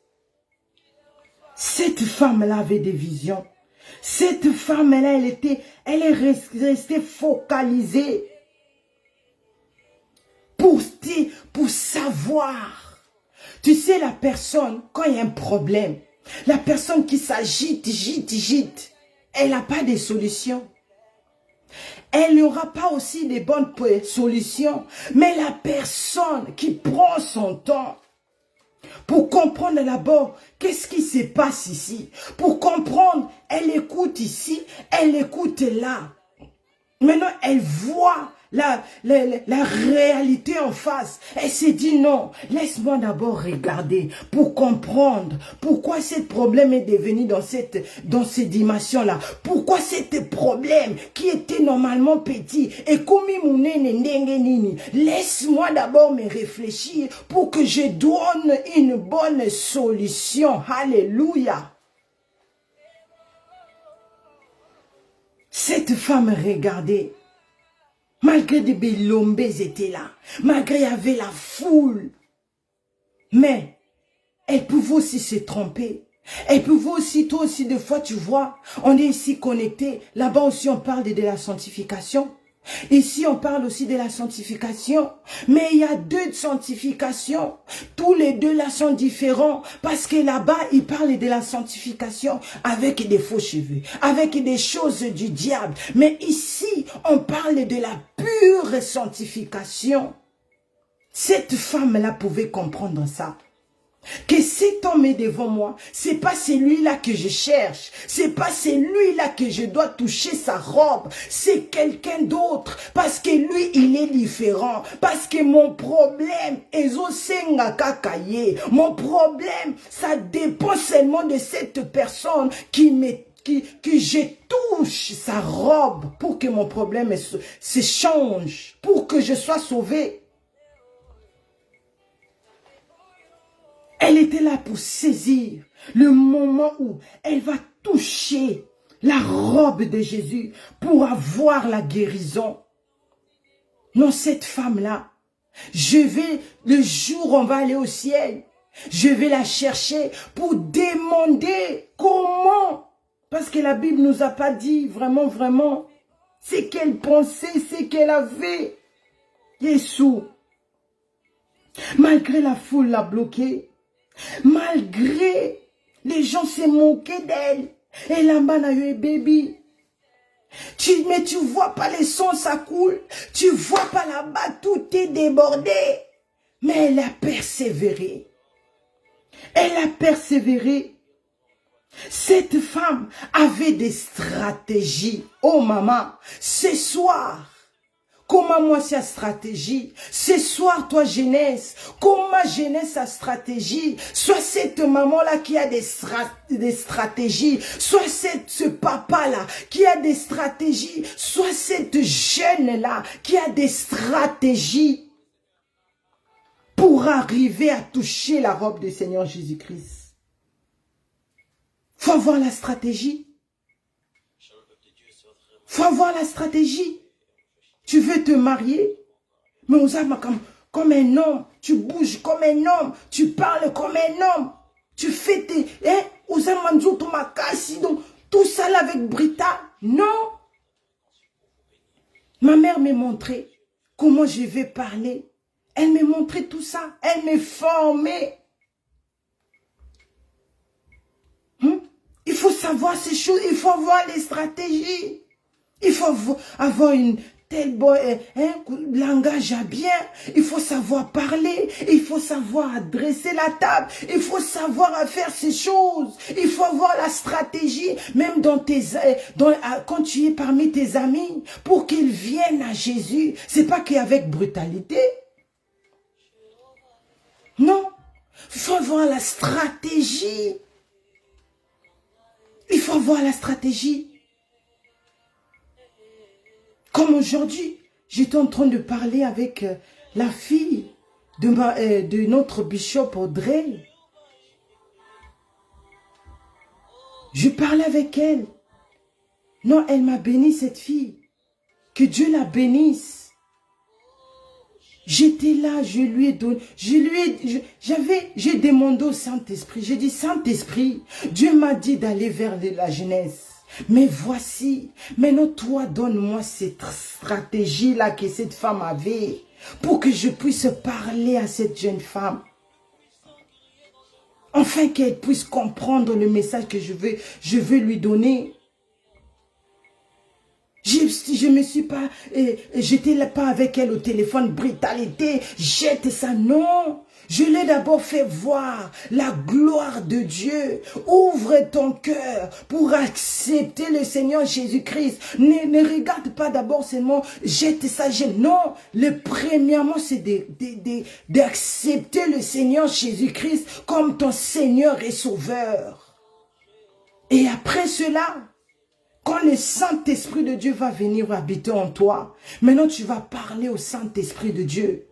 S1: Cette femme-là avait des visions. Cette femme-là, elle est restée focalisée pour savoir. Tu sais, la personne, quand il y a un problème, la personne qui s'agite, gite, elle n'a pas de solution. Elle n'aura pas aussi de bonnes solutions. Mais la personne qui prend son temps, pour comprendre d'abord qu'est-ce qui se passe ici. Pour comprendre, elle écoute ici, elle écoute là. Maintenant, elle voit la réalité en face. Elle s'est dit non, laisse-moi d'abord regarder pour comprendre pourquoi ce problème est devenu dans ces dimensions-là. Pourquoi ce problème qui était normalement petit et comme laisse-moi d'abord me réfléchir pour que je donne une bonne solution. Alléluia. Cette femme regardait. Malgré des bélombes étaient là. Malgré il y avait la foule. Mais elle pouvait aussi se tromper. Elle pouvait aussi, toi aussi, des fois, tu vois, on est ici connectés. Là-bas aussi, on parle de la sanctification. Ici, on parle aussi de la sanctification. Mais il y a 2 sanctifications. Tous les 2 là sont différents. Parce que là-bas, ils parlent de la sanctification avec des faux cheveux. Avec des choses du diable. Mais ici, on parle de la pure sanctification. Cette femme-là pouvait comprendre ça. Que cet homme est devant moi, c'est pas celui-là que je cherche, c'est pas celui-là que je dois toucher sa robe, c'est quelqu'un d'autre, parce que lui, il est différent, parce que mon problème, mon problème, ça dépend seulement de cette personne que je touche sa robe pour que mon problème se change, pour que je sois sauvé. Elle était là pour saisir le moment où elle va toucher la robe de Jésus pour avoir la guérison. Non, cette femme-là, le jour où on va aller au ciel, je vais la chercher pour demander comment. Parce que la Bible ne nous a pas dit vraiment, ce qu'elle pensait, ce qu'elle avait. Jésus. Malgré la foule l'a bloquée, malgré les gens se moquaient d'elle, et là-bas n'a eu un bébé. Mais tu vois pas les sons, ça coule. Tu vois pas là-bas, tout est débordé. Mais elle a persévéré. Elle a persévéré. Cette femme avait des stratégies. Oh maman, ce soir, comment moi c'est la stratégie? Ce soir, toi jeunesse, comment jeunesse a stratégie? Soit cette maman-là qui a des stratégies, soit ce papa-là qui a des stratégies, soit cette jeune-là qui a des stratégies pour arriver à toucher la robe du Seigneur Jésus-Christ. Faut avoir la stratégie. Faut avoir la stratégie. Tu veux te marier, mais on s'aime comme un homme. Tu bouges comme un homme. Tu parles comme un homme. Tu fais tes... on s'aime donc tout ça là avec Brita. Non. Ma mère m'a montré comment je vais parler. Elle m'a montré tout ça. Elle m'a formé. Il faut savoir ces choses. Il faut avoir les stratégies. Il faut avoir une telle langage à bien. Il faut savoir parler. Il faut savoir adresser la table. Il faut savoir faire ces choses. Il faut avoir la stratégie, même quand tu es parmi tes amis, pour qu'ils viennent à Jésus. C'est pas qu'avec brutalité. Non. Il faut avoir la stratégie. Il faut avoir la stratégie. Comme aujourd'hui, j'étais en train de parler avec la fille de notre bishop Audrey. Je parlais avec elle. Non, elle m'a béni, cette fille. Que Dieu la bénisse. J'étais là, je lui ai donné, j'ai demandé au Saint-Esprit, j'ai dit, Saint-Esprit, Dieu m'a dit d'aller vers la jeunesse. Mais voici, maintenant toi donne-moi cette stratégie-là que cette femme avait pour que je puisse parler à cette jeune femme. Afin qu'elle puisse comprendre le message que je veux lui donner. Je me suis pas, j'étais là pas avec elle au téléphone, brutalité, jette ça, non. Je l'ai d'abord fait voir la gloire de Dieu. Ouvre ton cœur pour accepter le Seigneur Jésus-Christ. Ne regarde pas d'abord seulement, jette ça, non. Premièrement, c'est d'accepter le Seigneur Jésus-Christ comme ton Seigneur et Sauveur. Et après cela, quand le Saint-Esprit de Dieu va venir habiter en toi, maintenant tu vas parler au Saint-Esprit de Dieu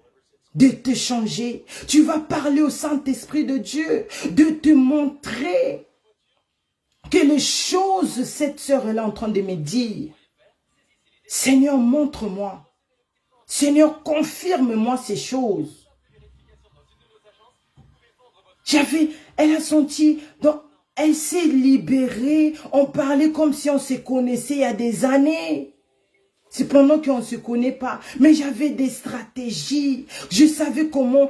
S1: de te changer. Tu vas parler au Saint-Esprit de Dieu de te montrer que les choses, cette sœur est là en train de me dire. Seigneur, montre-moi. Seigneur, confirme-moi ces choses. Elle a senti... Elle s'est libérée, on parlait comme si on se connaissait il y a des années. C'est pendant qu'on ne se connaît pas. Mais j'avais des stratégies. Je savais comment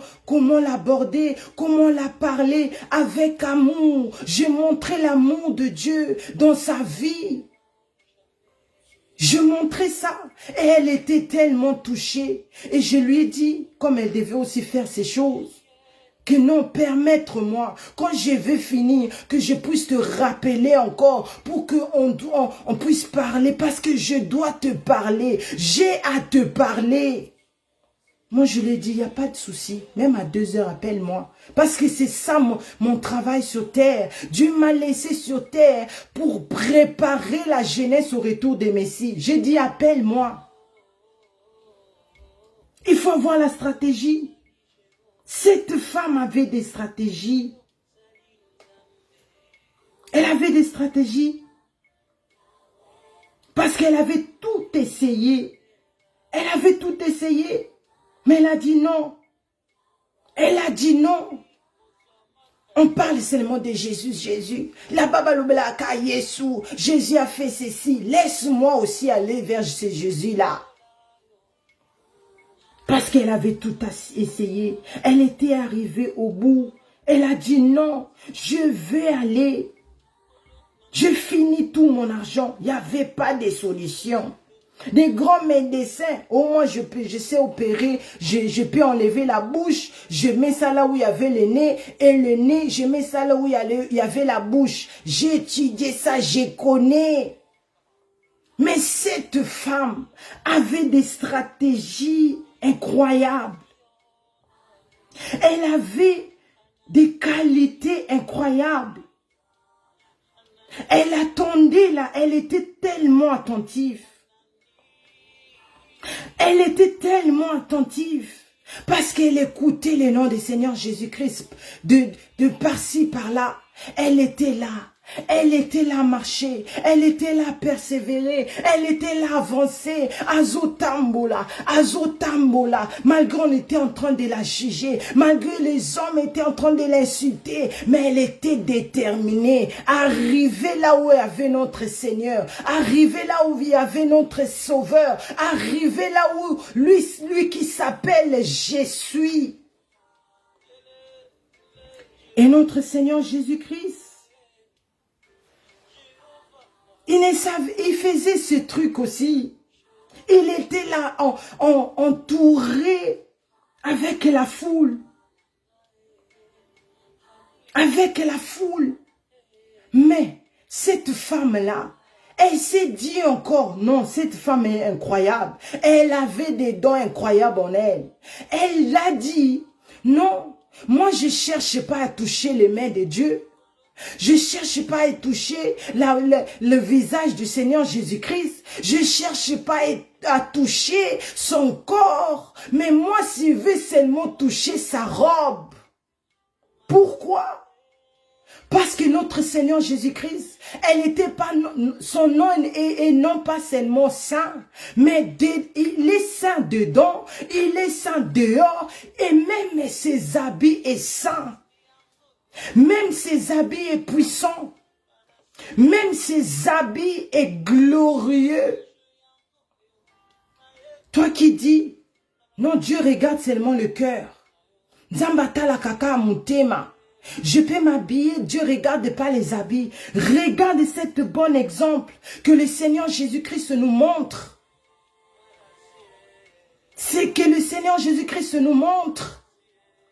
S1: l'aborder, comment la parler avec amour. Je montrais l'amour de Dieu dans sa vie. Je montrais ça. Et elle était tellement touchée. Et je lui ai dit, comme elle devait aussi faire ces choses, que non, permettre-moi, quand je vais finir, que je puisse te rappeler encore pour qu'on puisse parler, parce que je dois te parler. J'ai à te parler. Moi, je lui ai dit, il n'y a pas de souci. Même à 2 heures, appelle-moi. Parce que c'est ça mon travail sur terre. Dieu m'a laissé sur terre pour préparer la jeunesse au retour des Messies. J'ai dit, appelle-moi. Il faut avoir la stratégie. Cette femme avait des stratégies. Elle avait des stratégies. Parce qu'elle avait tout essayé. Elle avait tout essayé. Mais elle a dit non. Elle a dit non. On parle seulement de Jésus, Jésus. Jésus a fait ceci. Laisse-moi aussi aller vers ce Jésus-là. Parce qu'elle avait tout essayé. Elle était arrivée au bout. Elle a dit non, je vais aller. Je finis tout mon argent. Il n'y avait pas de solution. Des grands médecins, au moins je sais opérer, je peux enlever la bouche, je mets ça là où il y avait le nez, et le nez, je mets ça là où il y avait la bouche. J'ai étudié ça, je connais. Mais cette femme avait des stratégies incroyables. Elle avait des qualités incroyables. Elle attendait là, elle était tellement attentive. Elle était tellement attentive parce qu'elle écoutait le nom du Seigneur Jésus-Christ de par-ci, par-là. Elle était là. Elle était là à marcher, elle était là à persévérer, elle était là à avancer, azotambola, malgré on était en train de la juger, malgré les hommes étaient en train de l'insulter, mais elle était déterminée, arriver là où il y avait notre Seigneur, arriver là où il y avait notre Sauveur, arriver là où lui qui s'appelle Je suis. Et notre Seigneur Jésus-Christ, il faisait ce truc aussi. Il était là entouré avec la foule. Avec la foule. Mais cette femme-là, elle s'est dit encore, non, cette femme est incroyable. Elle avait des dons incroyables en elle. Elle a dit, non, moi je ne cherche pas à toucher les mains de Dieu. Je ne cherche pas à toucher le visage du Seigneur Jésus-Christ. Je ne cherche pas à toucher son corps. Mais moi, je veux seulement toucher sa robe. Pourquoi? Parce que notre Seigneur Jésus-Christ, elle n'était pas, son nom est non pas seulement saint, mais il est saint dedans, il est saint dehors, et même ses habits est saint. Même ses habits est puissant. Même ses habits est glorieux. Toi qui dis, non, Dieu regarde seulement le cœur. Zambatala kaka mutema. Je peux m'habiller, Dieu regarde pas les habits. Regarde cet bon exemple que le Seigneur Jésus-Christ nous montre. C'est que le Seigneur Jésus-Christ nous montre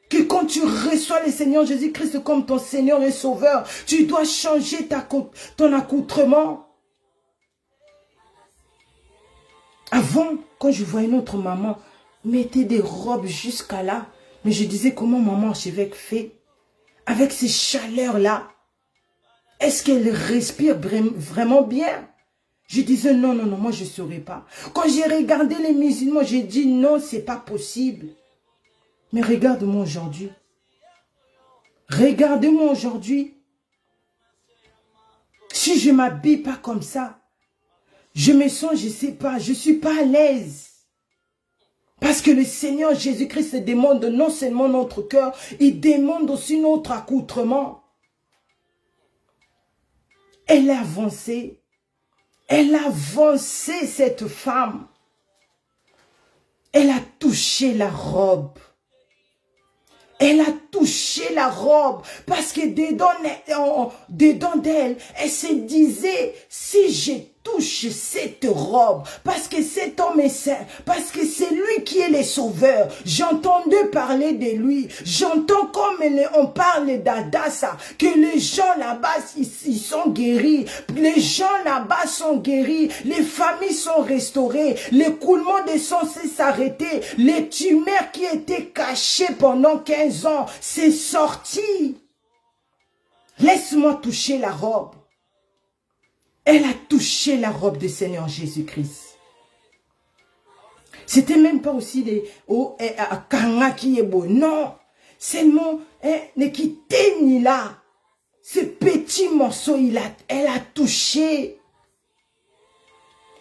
S1: que quand tu reçois le Seigneur Jésus-Christ comme ton Seigneur et Sauveur, tu dois changer ton accoutrement. Avant, quand je voyais notre maman mettre des robes jusqu'à là, mais je disais comment maman archevêque fait avec ces chaleurs-là. Est-ce qu'elle respire vraiment bien? Je disais non, non, non, moi je ne saurais pas. Quand j'ai regardé les musulmans, j'ai dit non, c'est pas possible. Mais regarde-moi aujourd'hui. Regarde-moi aujourd'hui. Si je ne m'habille pas comme ça, je me sens, je ne sais pas, je ne suis pas à l'aise. Parce que le Seigneur Jésus-Christ demande non seulement notre cœur, il demande aussi notre accoutrement. Elle a avancé. Elle a avancé, cette femme. Elle a touché la robe. Elle a touché la robe parce que dedans d'elle, elle se disait, si je touche cette robe, parce que cet homme est saint, parce que c'est lui qui est le sauveur. J'entendais parler de lui. J'entends comme on parle d'Adassa, que les gens là-bas, ils sont guéris. Les gens là-bas sont guéris. Les familles sont restaurées. L'écoulement des sang s'est s'arrêter. Les tumeurs qui étaient cachées pendant 15 ans, c'est sorti. Laisse-moi toucher la robe. Elle a touché la robe du Seigneur Jésus-Christ. C'était même pas aussi des kanga qui est beau. Non, seulement ne quittez ni là. Ce petit morceau, elle a touché.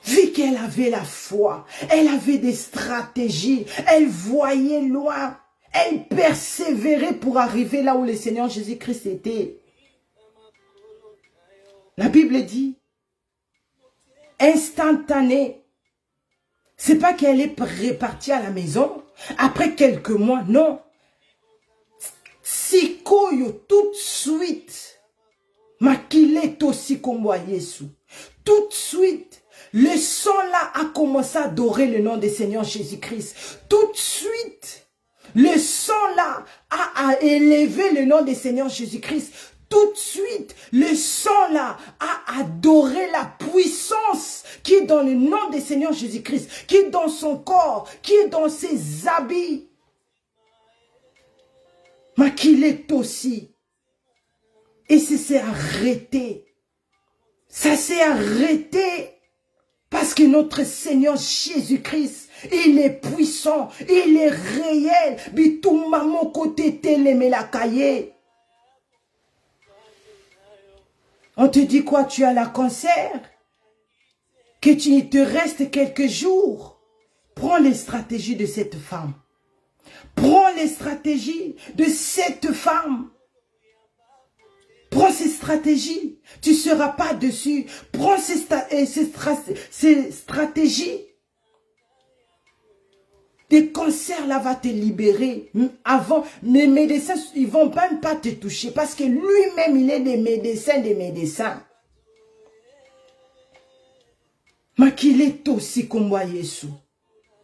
S1: Vu qu'elle avait la foi, elle avait des stratégies, elle voyait loin. Elle persévérait pour arriver là où le Seigneur Jésus-Christ était. La Bible dit, instantané. C'est pas qu'elle est repartie à la maison après quelques mois, non. Sikoyo, tout de suite. Makile tosi kombo Yesu. Tout de suite, le sang là a commencé à adorer le nom du Seigneur Jésus-Christ. Tout de suite, le sang là a élevé le nom du Seigneur Jésus-Christ. Tout de suite, le sang là a adoré la puissance qui est dans le nom du Seigneur Jésus-Christ, qui est dans son corps, qui est dans ses habits. Mais qu'il est aussi. Et ça s'est arrêté. Ça s'est arrêté. Parce que notre Seigneur Jésus-Christ, il est puissant, il est réel. Bitou maman côté télé la cahier. On te dit quoi? Tu as la cancer? Que tu te restes quelques jours? Prends les stratégies de cette femme. Prends les stratégies de cette femme. Prends ces stratégies. Tu ne seras pas dessus. Prends ces stratégies. Des cancers là va te libérer. Avant, les médecins, ils ne vont même pas te toucher parce que lui-même, il est des médecins. Mais qu'il est aussi comme Yesu.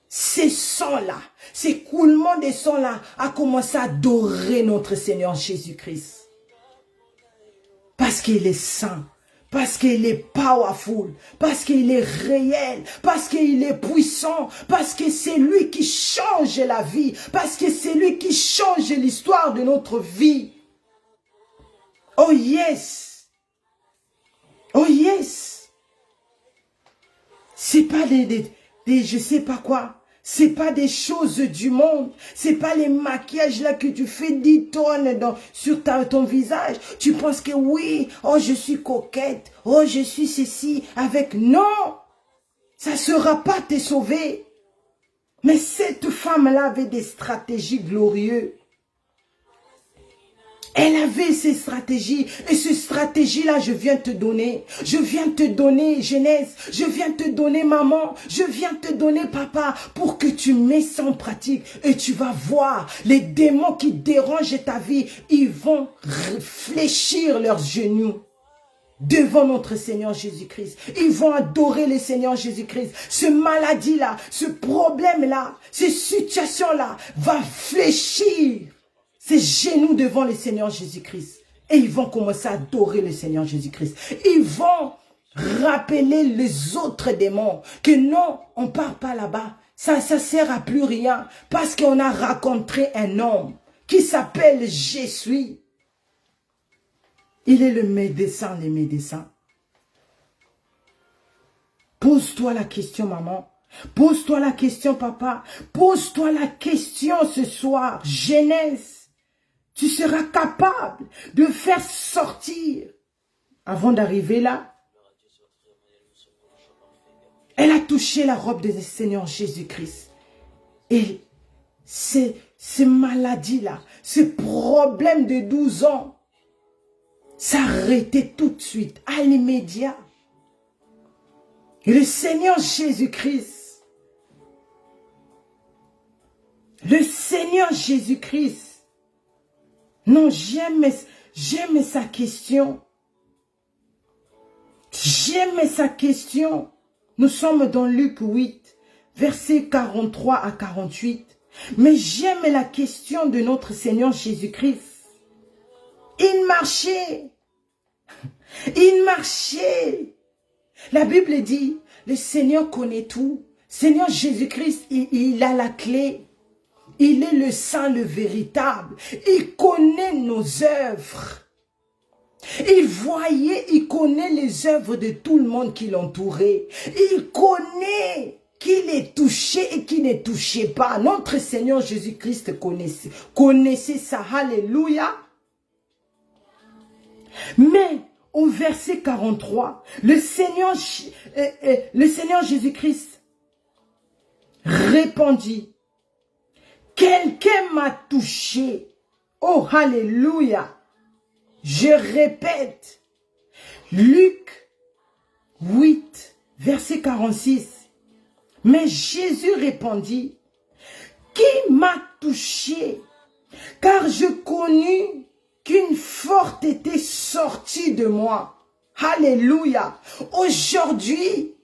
S1: Ces sangs-là, ces coulements de sang-là a commencé à adorer notre Seigneur Jésus-Christ. Parce qu'il est saint. Parce qu'il est powerful, parce qu'il est réel, parce qu'il est puissant, parce que c'est lui qui change la vie, parce que c'est lui qui change l'histoire de notre vie. Oh yes! Oh yes! C'est pas des je sais pas quoi. C'est pas des choses du monde. C'est pas les maquillages là que tu fais 10 tonnes sur ton visage. Tu penses que oui, oh je suis coquette, oh je suis ceci avec... Non, ça ne sera pas te sauver. Mais cette femme-là avait des stratégies glorieuses. Elle avait ses stratégies. Et ces stratégies-là, je viens te donner. Je viens te donner, Genèse. Je viens te donner, maman. Je viens te donner, papa. Pour que tu mettes ça en pratique. Et tu vas voir, les démons qui dérangent ta vie, ils vont fléchir leurs genoux devant notre Seigneur Jésus-Christ. Ils vont adorer le Seigneur Jésus-Christ. Ce maladie-là, ce problème-là, ces situations-là va fléchir ses genoux devant le Seigneur Jésus-Christ. Et ils vont commencer à adorer le Seigneur Jésus-Christ. Ils vont rappeler les autres démons que non, on ne part pas là-bas. Ça ne sert à plus rien parce qu'on a rencontré un homme qui s'appelle Jésus. Il est le médecin des médecins. Pose-toi la question, maman. Pose-toi la question, papa. Pose-toi la question ce soir. Genèse. Tu seras capable de faire sortir. Avant d'arriver là, elle a touché la robe du Seigneur Jésus-Christ. Et ces maladies-là, ce problème de 12 ans, s'arrêtait tout de suite, à l'immédiat. Et le Seigneur Jésus-Christ, non, j'aime sa question. J'aime sa question. Nous sommes dans Luc 8, versets 43 à 48. Mais j'aime la question de notre Seigneur Jésus-Christ. Il marchait. Il marchait. La Bible dit, le Seigneur connaît tout. Seigneur Jésus-Christ, il a la clé. Il est le saint, le véritable. Il connaît nos œuvres. Il voyait, il connaît les œuvres de tout le monde qui l'entourait. Il connaît qui les touchait et qui ne touchait pas. Notre Seigneur Jésus-Christ connaissait ça. Alléluia. Mais au verset 43, le Seigneur Jésus-Christ répondit, Quelqu'un m'a touché. Oh, alléluia. Je répète. Luc 8, verset 46. Mais Jésus répondit, qui m'a touché? Car je connus qu'une force était sortie de moi. Alléluia. Aujourd'hui,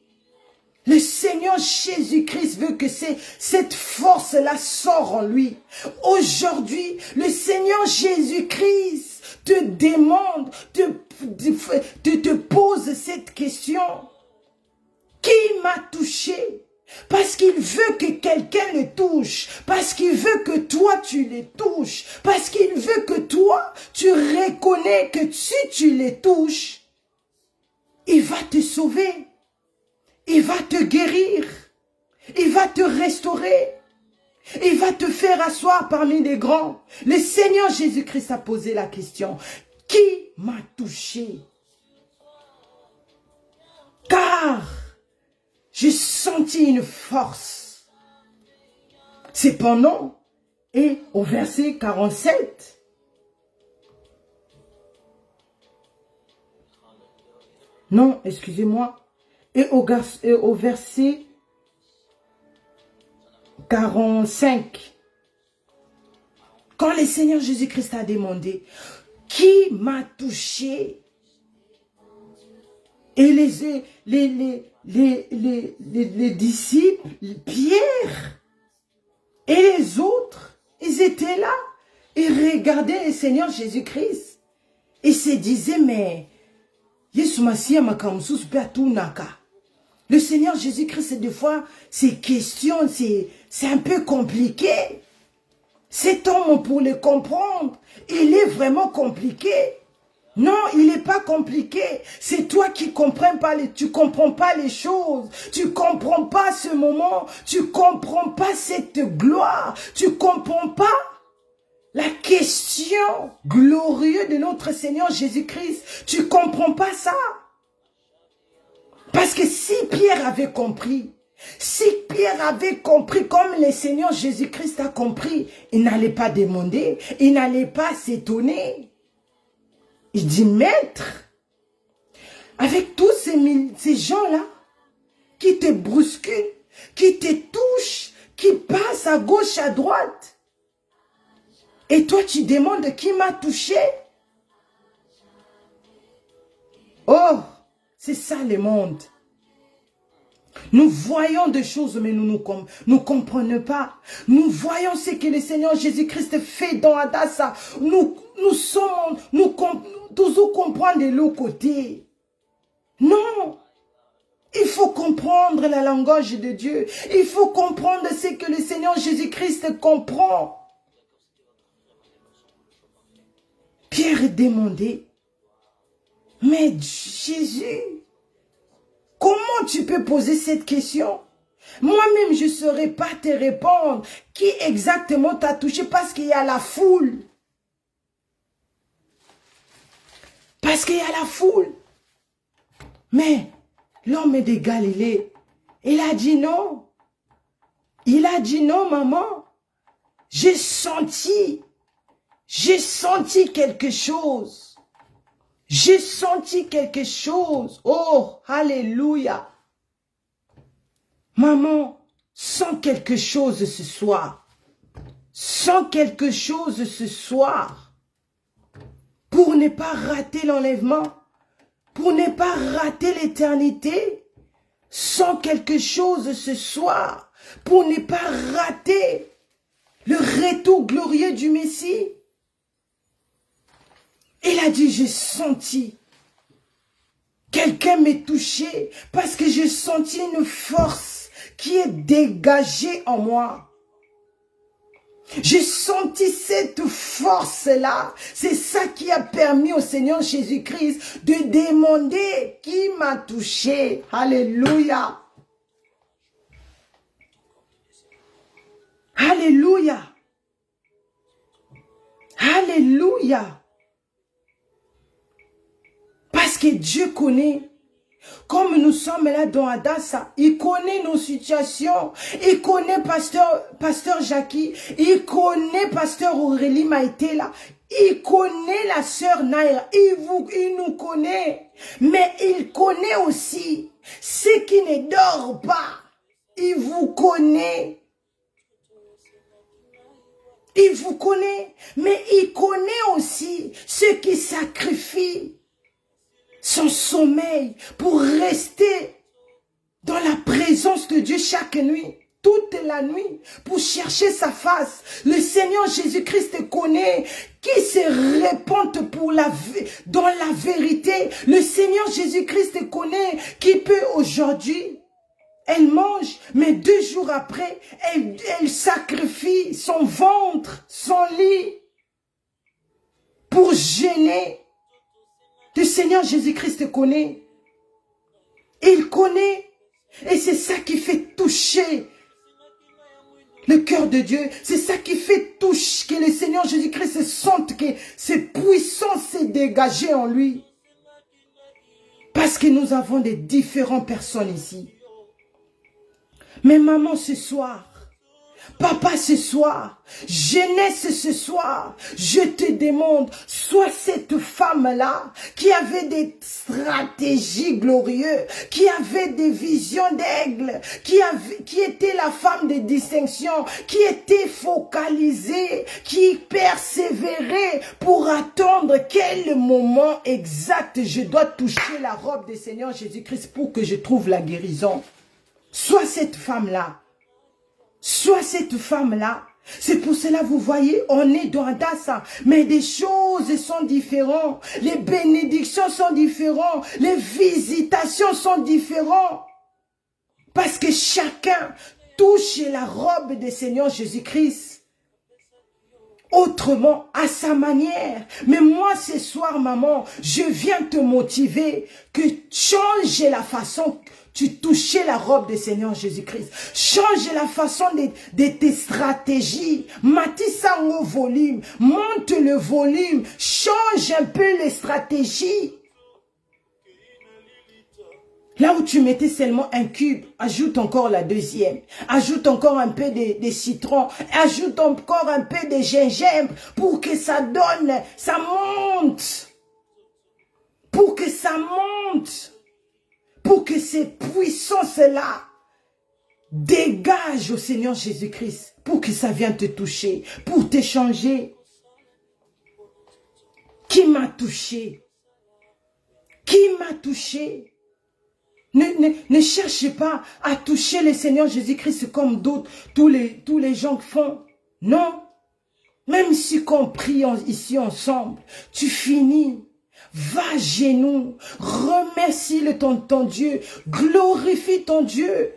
S1: le Seigneur Jésus-Christ veut que cette force-là sorte en lui. Aujourd'hui, le Seigneur Jésus-Christ te demande, te pose cette question. Qui m'a touché? Parce qu'il veut que quelqu'un le touche. Parce qu'il veut que toi, tu les touches. Parce qu'il veut que toi, tu reconnais que si tu les touches, il va te sauver. Il va te guérir. Il va te restaurer. Il va te faire asseoir parmi les grands. Le Seigneur Jésus-Christ a posé la question. Qui m'a touché? Car j'ai senti une force. Cependant, et au verset 47, non, excusez-moi, et au verset 45, quand le Seigneur Jésus-Christ a demandé, qui m'a touché? Et les disciples, Pierre et les autres, ils étaient là. Ils regardaient le Seigneur Jésus-Christ. Ils se disaient, mais le Seigneur Jésus-Christ, des fois, ces questions, c'est un peu compliqué. Cet homme, pour le comprendre, il est vraiment compliqué. Non, il n'est pas compliqué. C'est toi qui comprends pas tu comprends pas les choses. Tu comprends pas ce moment. Tu comprends pas cette gloire. Tu comprends pas la question glorieuse de notre Seigneur Jésus-Christ. Tu comprends pas ça. Parce que si Pierre avait compris, comme le Seigneur Jésus-Christ a compris, il n'allait pas demander, il n'allait pas s'étonner. Il dit, maître, avec tous ces gens-là, qui te bousculent, qui te touchent, qui passent à gauche, à droite, et toi tu demandes qui m'a touché? Oh, c'est ça le monde. Nous voyons des choses, mais nous ne comprenons pas. Nous voyons ce que le Seigneur Jésus-Christ fait dans Adassa. Nous toujours comprendre de l'autre côté. Non. Il faut comprendre la langage de Dieu. Il faut comprendre ce que le Seigneur Jésus-Christ comprend. Pierre demandait, mais Jésus, comment tu peux poser cette question? Moi-même, je ne saurais pas te répondre. Qui exactement t'a touché? Parce qu'il y a la foule. Parce qu'il y a la foule. Mais l'homme de Galilée, il a dit non. Il a dit non, maman. J'ai senti quelque chose. J'ai senti quelque chose. Oh, alléluia. Maman, sens quelque chose ce soir. Sens quelque chose ce soir. Pour ne pas rater l'enlèvement. Pour ne pas rater l'éternité. Sens quelque chose ce soir. Pour ne pas rater le retour glorieux du Messie. Il a dit, j'ai senti. Quelqu'un m'est touché parce que j'ai senti une force qui est dégagée en moi. J'ai senti cette force-là. C'est ça qui a permis au Seigneur Jésus-Christ de demander qui m'a touché. Alléluia. Alléluia. Alléluia. Parce que Dieu connaît Comme nous sommes là dans Adassa, il connaît nos situations. Il connaît pasteur Jackie. Il connaît pasteur Aurélie Maïtela. Il connaît la sœur Naira. Il nous connaît. Mais il connaît aussi ceux qui ne dorment pas. Il vous connaît. Il vous connaît. Mais il connaît aussi ceux qui sacrifient son sommeil pour rester dans la présence de Dieu chaque nuit, toute la nuit, pour chercher sa face. Le Seigneur Jésus-Christ connaît qui se répandent dans la vérité. Le Seigneur Jésus-Christ connaît qui peut aujourd'hui, elle mange, mais 2 jours après, elle sacrifie son ventre, son lit, pour gêner. Le Seigneur Jésus-Christ connaît. Il connaît. Et c'est ça qui fait toucher le cœur de Dieu. C'est ça qui fait toucher, que le Seigneur Jésus-Christ sente que cette puissance s'est dégagée en lui. Parce que nous avons des différentes personnes ici. Mais maman, ce soir, papa, ce soir, jeunesse ce soir, je te demande, sois cette femme-là qui avait des stratégies glorieuses, qui avait des visions d'aigle, qui était la femme de distinction, qui était focalisée, qui persévérait pour attendre quel moment exact je dois toucher la robe du Seigneur Jésus-Christ pour que je trouve la guérison. Sois cette femme-là. Sois cette femme-là. C'est pour cela, vous voyez, on est dans Adassa, mais des choses sont différentes. Les bénédictions sont différentes. Les visitations sont différentes. Parce que chacun touche la robe du Seigneur Jésus-Christ. Autrement, à sa manière. Mais moi, ce soir, maman, je viens te motiver que change la façon tu touchais la robe du Seigneur Jésus-Christ. Change la façon de tes stratégies. Matissa au volume. Monte le volume. Change un peu les stratégies. Là où tu mettais seulement un cube, ajoute encore la deuxième. Ajoute encore un peu de citron. Ajoute encore un peu de gingembre pour que ça donne, ça monte. Pour que ça monte. Pour que ces puissances-là dégagent au Seigneur Jésus-Christ. Pour que ça vienne te toucher. Pour te changer. Qui m'a touché? Qui m'a touché? Ne cherchez pas à toucher le Seigneur Jésus-Christ comme d'autres, tous les gens font. Non. Même si qu'on prie ici ensemble, tu finis. Va à genoux. Remercie ton Dieu. Glorifie ton Dieu.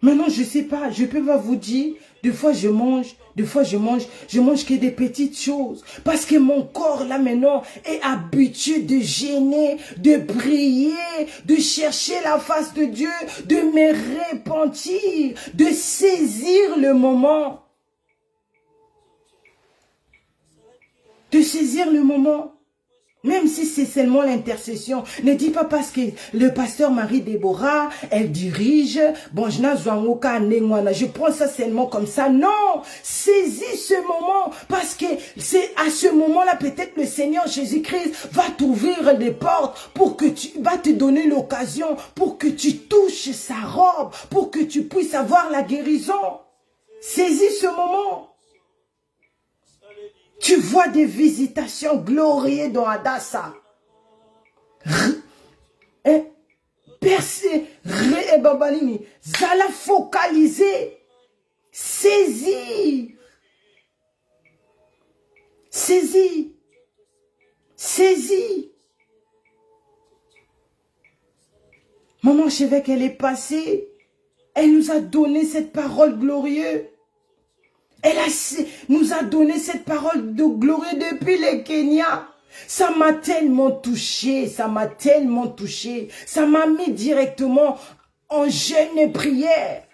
S1: Maintenant, je ne sais pas, je ne peux pas vous dire, des fois je mange que des petites choses. Parce que mon corps, là maintenant, est habitué de gêner, de prier, de chercher la face de Dieu, de me repentir, de saisir le moment. De saisir le moment. Même si c'est seulement l'intercession. Ne dis pas parce que le pasteur Marie-Déborah, elle dirige. Bon, je prends ça seulement comme ça. Non, saisis ce moment. Parce que c'est à ce moment-là, peut-être le Seigneur Jésus-Christ va t'ouvrir des portes pour que va te donner l'occasion pour que tu touches sa robe, pour que tu puisses avoir la guérison. Saisis ce moment. Tu vois des visitations glorieuses dans Adassa. Percé, babalini, zala focaliser, saisir, saisir, saisir. Maman Chevêque, elle est passée, elle nous a donné cette parole glorieuse. Elle nous a donné cette parole de glorieux depuis le Kenya. Ça m'a tellement touché, ça m'a tellement touché. Ça m'a mis directement en jeûne et prière.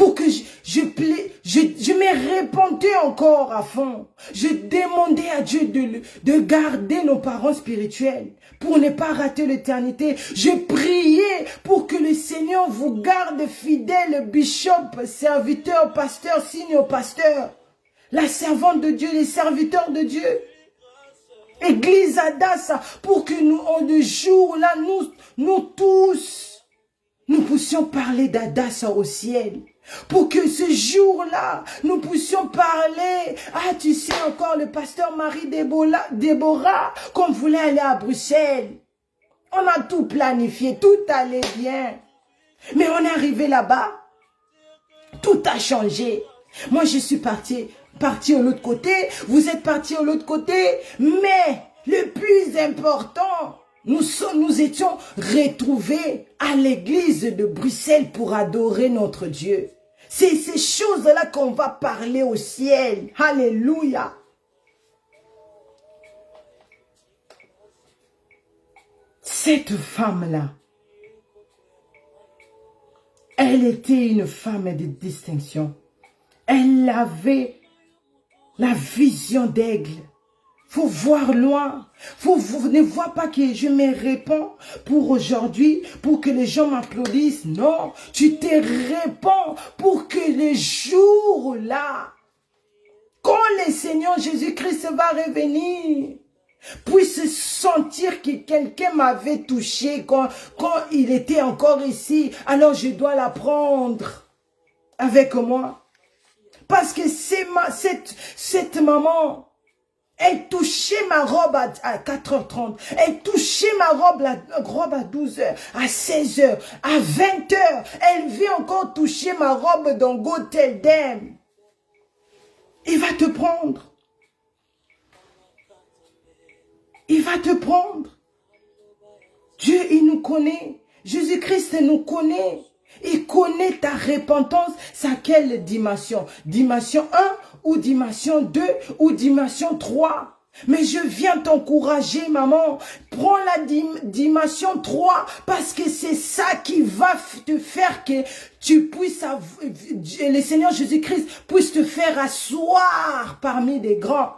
S1: pour que je me répandais encore à fond. Je demandais à Dieu de garder nos parents spirituels pour ne pas rater l'éternité. Je priais pour que le Seigneur vous garde fidèle, bishop, serviteur, pasteur, senior pasteur, la servante de Dieu, les serviteurs de Dieu. Église Adassa, pour que nous, en le jour-là, nous tous, nous puissions parler d'Adassa au ciel. Pour que ce jour-là, nous puissions parler. Ah, tu sais encore, le pasteur Marie Déborah, qu'on voulait aller à Bruxelles. On a tout planifié, tout allait bien. Mais on est arrivé là-bas, tout a changé. Moi, je suis parti de l'autre côté, vous êtes partis de l'autre côté, mais le plus important, nous étions retrouvés à l'église de Bruxelles pour adorer notre Dieu. C'est ces choses-là qu'on va parler au ciel. Alléluia. Cette femme-là, elle était une femme de distinction. Elle avait la vision d'aigle. Faut voir loin. Vous ne voyez pas que je me répands pour aujourd'hui, pour que les gens m'applaudissent. Non, tu te répands pour que le jour-là, quand le Seigneur Jésus-Christ va revenir, puisse sentir que quelqu'un m'avait touché quand il était encore ici. Alors je dois la prendre avec moi. Parce que cette maman, elle touchait ma robe à 4h30. Elle touchait ma robe à 12h, à 16h, à 20h. Elle vient encore toucher ma robe dans Gotel Dem. Il va te prendre. Il va te prendre. Dieu, il nous connaît. Jésus-Christ nous connaît. Il connaît ta repentance, c'est à quelle dimension? Dimension 1 ou dimension 2 ou dimension 3? Mais je viens t'encourager, maman. Prends la dimension 3 parce que c'est ça qui va te faire que tu puisses, le Seigneur Jésus-Christ puisse te faire asseoir parmi des grands.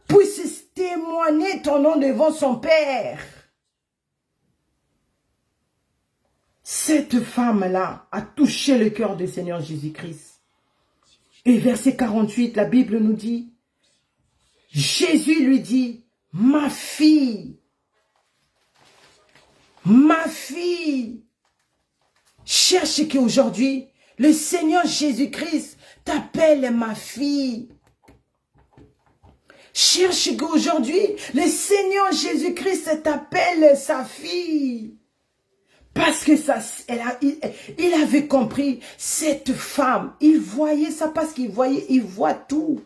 S1: Puisse témoigner ton nom devant son Père. Cette femme-là a touché le cœur du Seigneur Jésus-Christ. Et verset 48, la Bible nous dit, Jésus lui dit, ma fille, cherche qu'aujourd'hui, le Seigneur Jésus-Christ t'appelle ma fille. Cherche qu'aujourd'hui, le Seigneur Jésus-Christ t'appelle sa fille. Parce que il avait compris, cette femme, il voyait ça parce qu'il voit tout.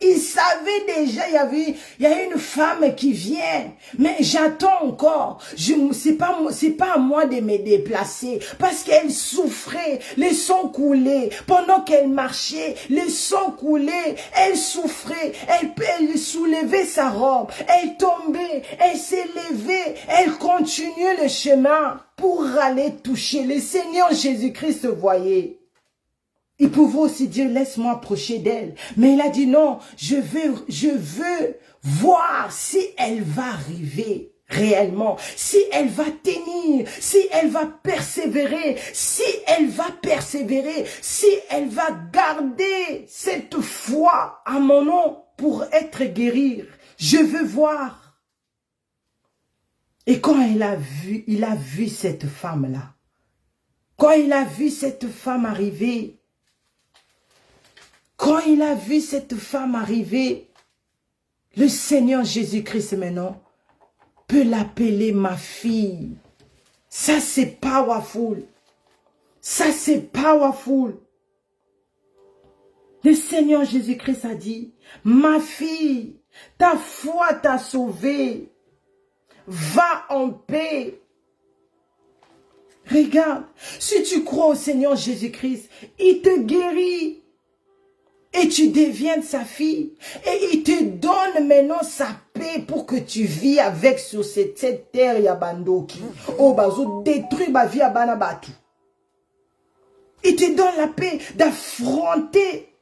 S1: Il savait déjà, il y a une femme qui vient, mais j'attends encore. C'est pas à moi de me déplacer, parce qu'elle souffrait, le sang coulait. Pendant qu'elle marchait, le sang coulait, elle souffrait, elle soulevait sa robe, elle tombait, elle s'élevait, elle continuait le chemin pour aller toucher. Le Seigneur Jésus-Christ voyait. Il pouvait aussi dire, laisse-moi approcher d'elle. Mais il a dit, non, je veux voir si elle va arriver réellement, si elle va tenir, si elle va persévérer, si elle va garder cette foi à mon nom pour être guérie. Je veux voir. Et quand il a vu cette femme-là, quand il a vu cette femme arriver, le Seigneur Jésus-Christ maintenant peut l'appeler ma fille. Ça c'est powerful. Ça c'est powerful. Le Seigneur Jésus-Christ a dit, ma fille, ta foi t'a sauvée. Va en paix. Regarde, si tu crois au Seigneur Jésus-Christ, il te guérit. Et tu deviens sa fille. Et il te donne maintenant sa paix pour que tu vis avec sur cette terre yabandoki. Oh, bazo détruit ma vie à banabatu. Il te donne la paix d'affronter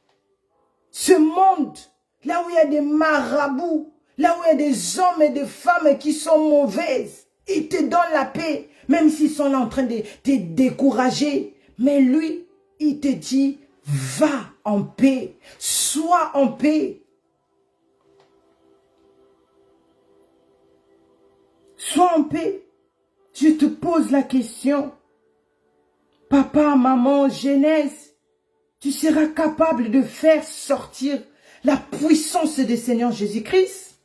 S1: ce monde, là où il y a des marabouts, là où il y a des hommes et des femmes qui sont mauvaises. Il te donne la paix, même s'ils sont là en train de te décourager. Mais lui, il te dit, va en paix, sois en paix. Sois en paix. Je te pose la question. Papa, maman, jeunesse, tu seras capable de faire sortir la puissance du Seigneur Jésus-Christ?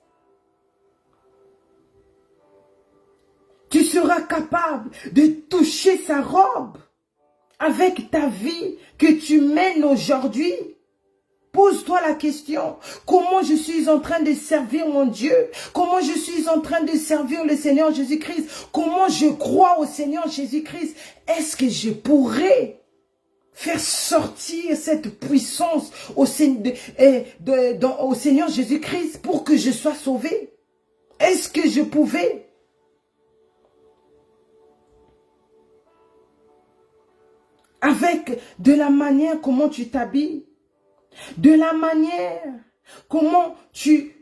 S1: Tu seras capable de toucher sa robe avec ta vie que tu mènes aujourd'hui? Pose-toi la question, comment je suis en train de servir mon Dieu? Comment je suis en train de servir le Seigneur Jésus-Christ? Comment je crois au Seigneur Jésus-Christ? Est-ce que je pourrais faire sortir cette puissance au Seigneur Jésus-Christ pour que je sois sauvé? Est-ce que je pouvais? Avec de la manière comment tu t'habilles, de la manière comment tu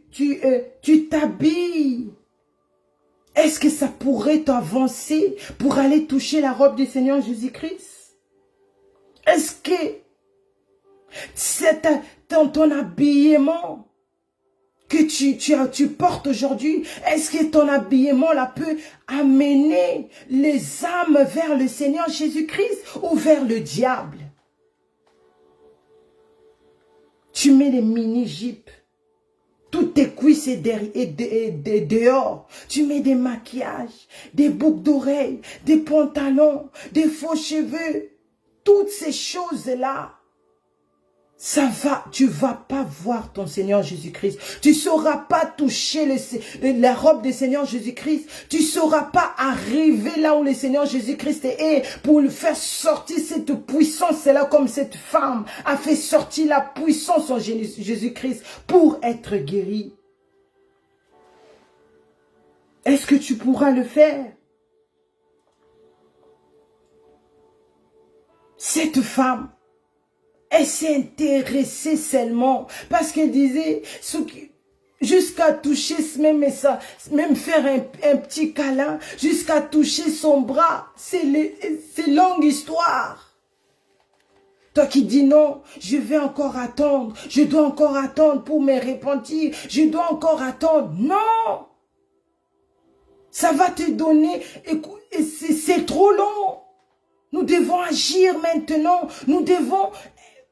S1: t'habilles, est-ce que ça pourrait t'avancer pour aller toucher la robe du Seigneur Jésus-Christ? Est-ce que c'est ton habillement que tu portes aujourd'hui, est-ce que ton habillement là peut amener les âmes vers le Seigneur Jésus-Christ ou vers le diable? Tu mets les mini-jupes, toutes tes cuisses et dehors. Tu mets des maquillages, des boucles d'oreilles, des pantalons, des faux cheveux. Toutes ces choses-là, tu vas pas voir ton Seigneur Jésus-Christ. Tu sauras pas toucher la robe du Seigneur Jésus-Christ. Tu sauras pas arriver là où le Seigneur Jésus-Christ est pour le faire sortir cette puissance. C'est là comme cette femme a fait sortir la puissance en Jésus-Christ pour être guérie. Est-ce que tu pourras le faire? Cette femme, elle s'est intéressée seulement parce qu'elle disait jusqu'à toucher même faire un petit câlin, jusqu'à toucher son bras. C'est longue histoire. Toi qui dis non, je vais encore attendre, je dois encore attendre pour me repentir, je dois encore attendre. Non! Ça va te donner, c'est trop long. Nous devons agir maintenant, nous devons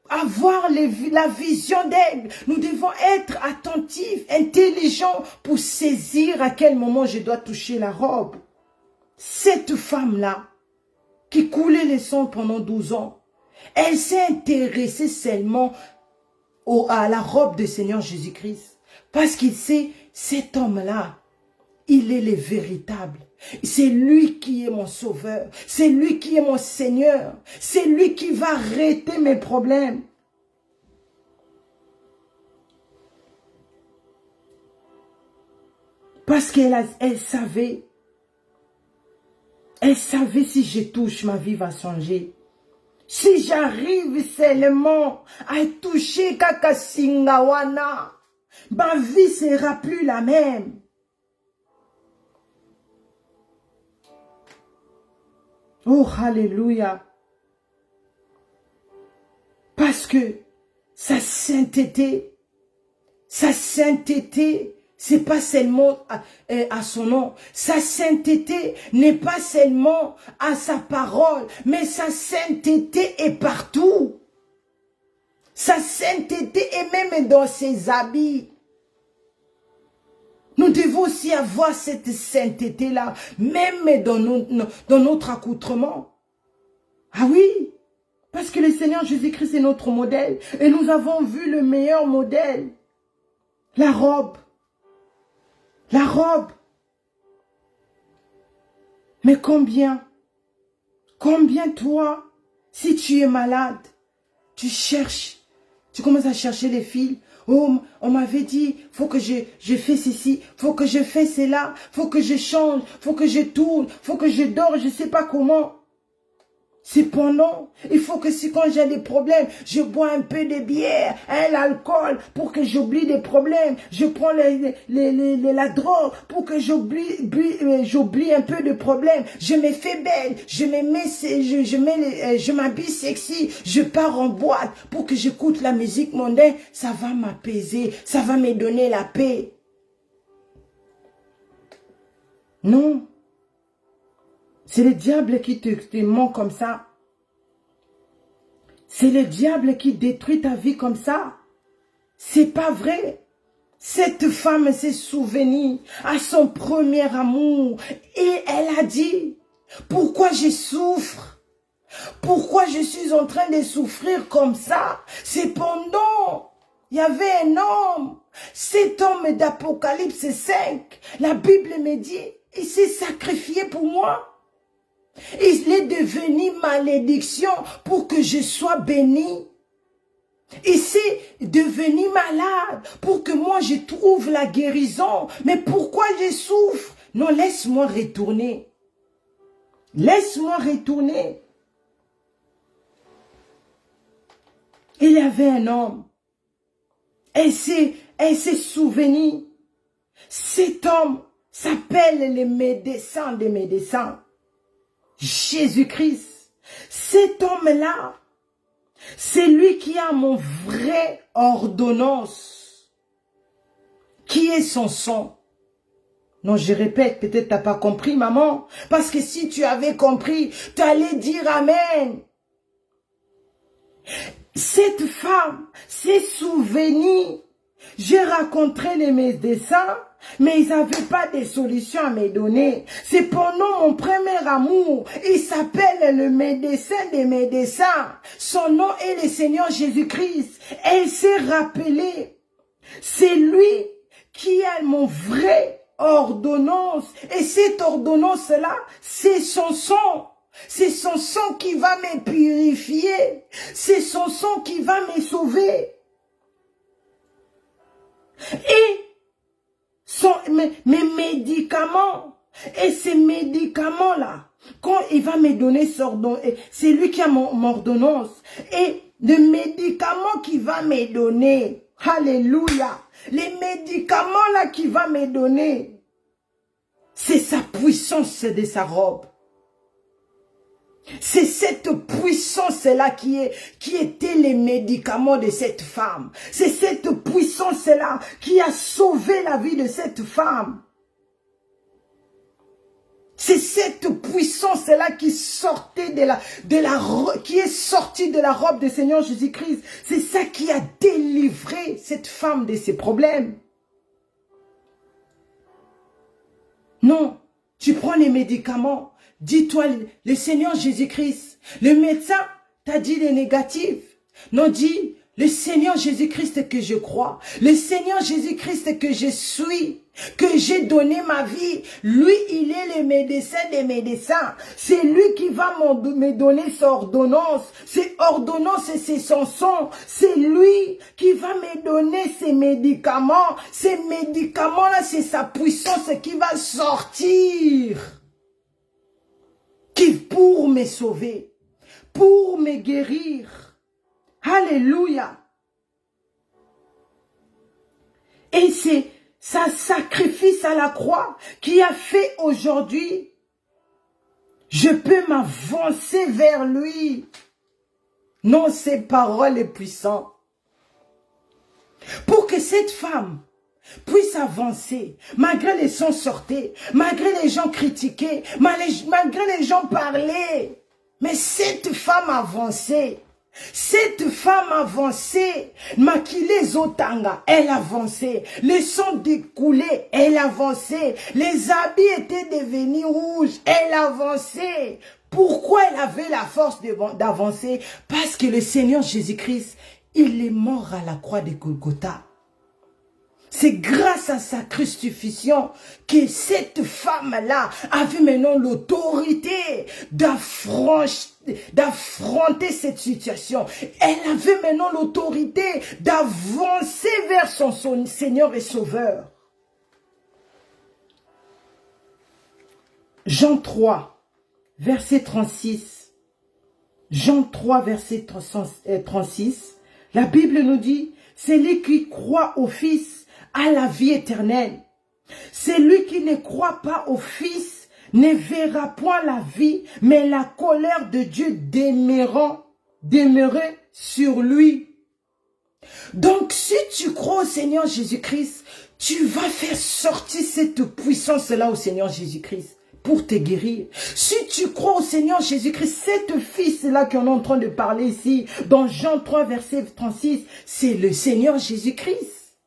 S1: avoir la vision d'elle. Nous devons être attentifs, intelligents pour saisir à quel moment je dois toucher la robe. Cette femme-là, qui coulait le sang pendant 12 ans, elle s'est intéressée seulement à la robe du Seigneur Jésus-Christ. Parce qu'il sait, cet homme-là, il est le véritable. C'est lui qui est mon sauveur. C'est lui qui est mon Seigneur. C'est lui qui va arrêter mes problèmes. Parce qu'elle savait. Elle savait si je touche, ma vie va changer. Si j'arrive seulement à toucher Kakasingawana, ma vie sera plus la même. Oh, alléluia. Parce que sa sainteté, c'est pas seulement à son nom. Sa sainteté n'est pas seulement à sa parole, mais sa sainteté est partout. Sa sainteté est même dans ses habits. Nous devons aussi avoir cette sainteté-là, même dans notre accoutrement. Ah oui, parce que le Seigneur Jésus-Christ est notre modèle. Et nous avons vu le meilleur modèle. La robe. La robe. Mais combien toi, si tu es malade, tu cherches, tu commences à chercher les fils. Oh, on m'avait dit, faut que je fais ceci, faut que je fais cela, faut que je change, faut que je tourne, faut que je dors, je ne sais pas comment. Cependant, il faut que si quand j'ai des problèmes, je bois un peu de bière, l'alcool, pour que j'oublie des problèmes. Je prends la drogue pour que j'oublie un peu de problèmes. Je me fais belle, je m'habille sexy, je pars en boîte pour que j'écoute la musique mondaine. Ça va m'apaiser, ça va me donner la paix. Non. C'est le diable qui te ment comme ça. C'est le diable qui détruit ta vie comme ça. C'est pas vrai. Cette femme s'est souvenue à son premier amour et elle a dit, pourquoi je souffre? Pourquoi je suis en train de souffrir comme ça? Cependant, il y avait un homme, cet homme d'Apocalypse 5. La Bible me dit, il s'est sacrifié pour moi. Il est devenu malédiction pour que je sois béni. Il s'est devenu malade pour que moi je trouve la guérison. Mais pourquoi je souffre? Non, laisse-moi retourner. Laisse-moi retourner. Il y avait un homme. Elle s'est souvenue. Cet homme s'appelle le médecin des médecins. Jésus-Christ, cet homme-là, c'est lui qui a mon vrai ordonnance, qui est son sang. Non, je répète, peut-être tu n'as pas compris, maman, parce que si tu avais compris, tu allais dire Amen. Cette femme s'est souvenue. J'ai rencontré les médecins, mais ils n'avaient pas de solution à me donner. C'est pendant mon premier amour. Il s'appelle le médecin des médecins. Son nom est le Seigneur Jésus-Christ. Elle s'est rappelée. C'est lui qui a mon vrai ordonnance. Et cette ordonnance-là, c'est son sang. C'est son sang qui va me purifier. C'est son sang qui va me sauver. Et mes médicaments, et ces médicaments-là, quand il va me donner son ordonnance, c'est lui qui a mon ordonnance, et les médicaments qu'il va me donner, alléluia, les médicaments-là qu'il va me donner, c'est sa puissance de sa robe. C'est cette puissance-là qui était les médicaments de cette femme. C'est cette puissance-là qui a sauvé la vie de cette femme. C'est cette puissance-là qui sortait qui est sortie de la robe du Seigneur Jésus-Christ. C'est ça qui a délivré cette femme de ses problèmes. Non, tu prends les médicaments. Dis-toi, le Seigneur Jésus-Christ, le médecin t'a dit les négatifs. Non, dis, le Seigneur Jésus-Christ que je crois, le Seigneur Jésus-Christ que je suis, que j'ai donné ma vie, lui, il est le médecin des médecins. C'est lui qui va me donner son ordonnance. Ses ordonnances, c'est son sang. C'est lui qui va me donner ses médicaments. Ces médicaments-là, c'est sa puissance qui va sortir. Pour me sauver, pour me guérir. Alléluia. Et c'est sa sacrifice à la croix qui a fait aujourd'hui, je peux m'avancer vers lui. Non, ces paroles est puissant. Pour que cette femme puisse avancer, malgré les sons sortés, malgré les gens critiqués, malgré les gens parlaient. Mais cette femme avançait. Cette femme avançait. Makile Zotanga, elle avançait. Les sons découlaient, elle avançait. Les habits étaient devenus rouges, elle avançait. Pourquoi elle avait la force d'avancer? Parce que le Seigneur Jésus-Christ, il est mort à la croix de Golgotha. C'est grâce à sa crucifixion que cette femme-là avait maintenant l'autorité d'affronter cette situation. Elle avait maintenant l'autorité d'avancer vers son Seigneur et Sauveur. Jean 3, verset 36. Jean 3, verset 36, la Bible nous dit, celui qui croit au Fils a la vie éternelle. Celui qui ne croit pas au Fils ne verra point la vie, mais la colère de Dieu demeurer sur lui. Donc, si tu crois au Seigneur Jésus-Christ, tu vas faire sortir cette puissance-là au Seigneur Jésus-Christ pour te guérir. Si tu crois au Seigneur Jésus-Christ, cet fils-là qu'on est en train de parler ici, dans Jean 3, verset 36, c'est le Seigneur Jésus-Christ.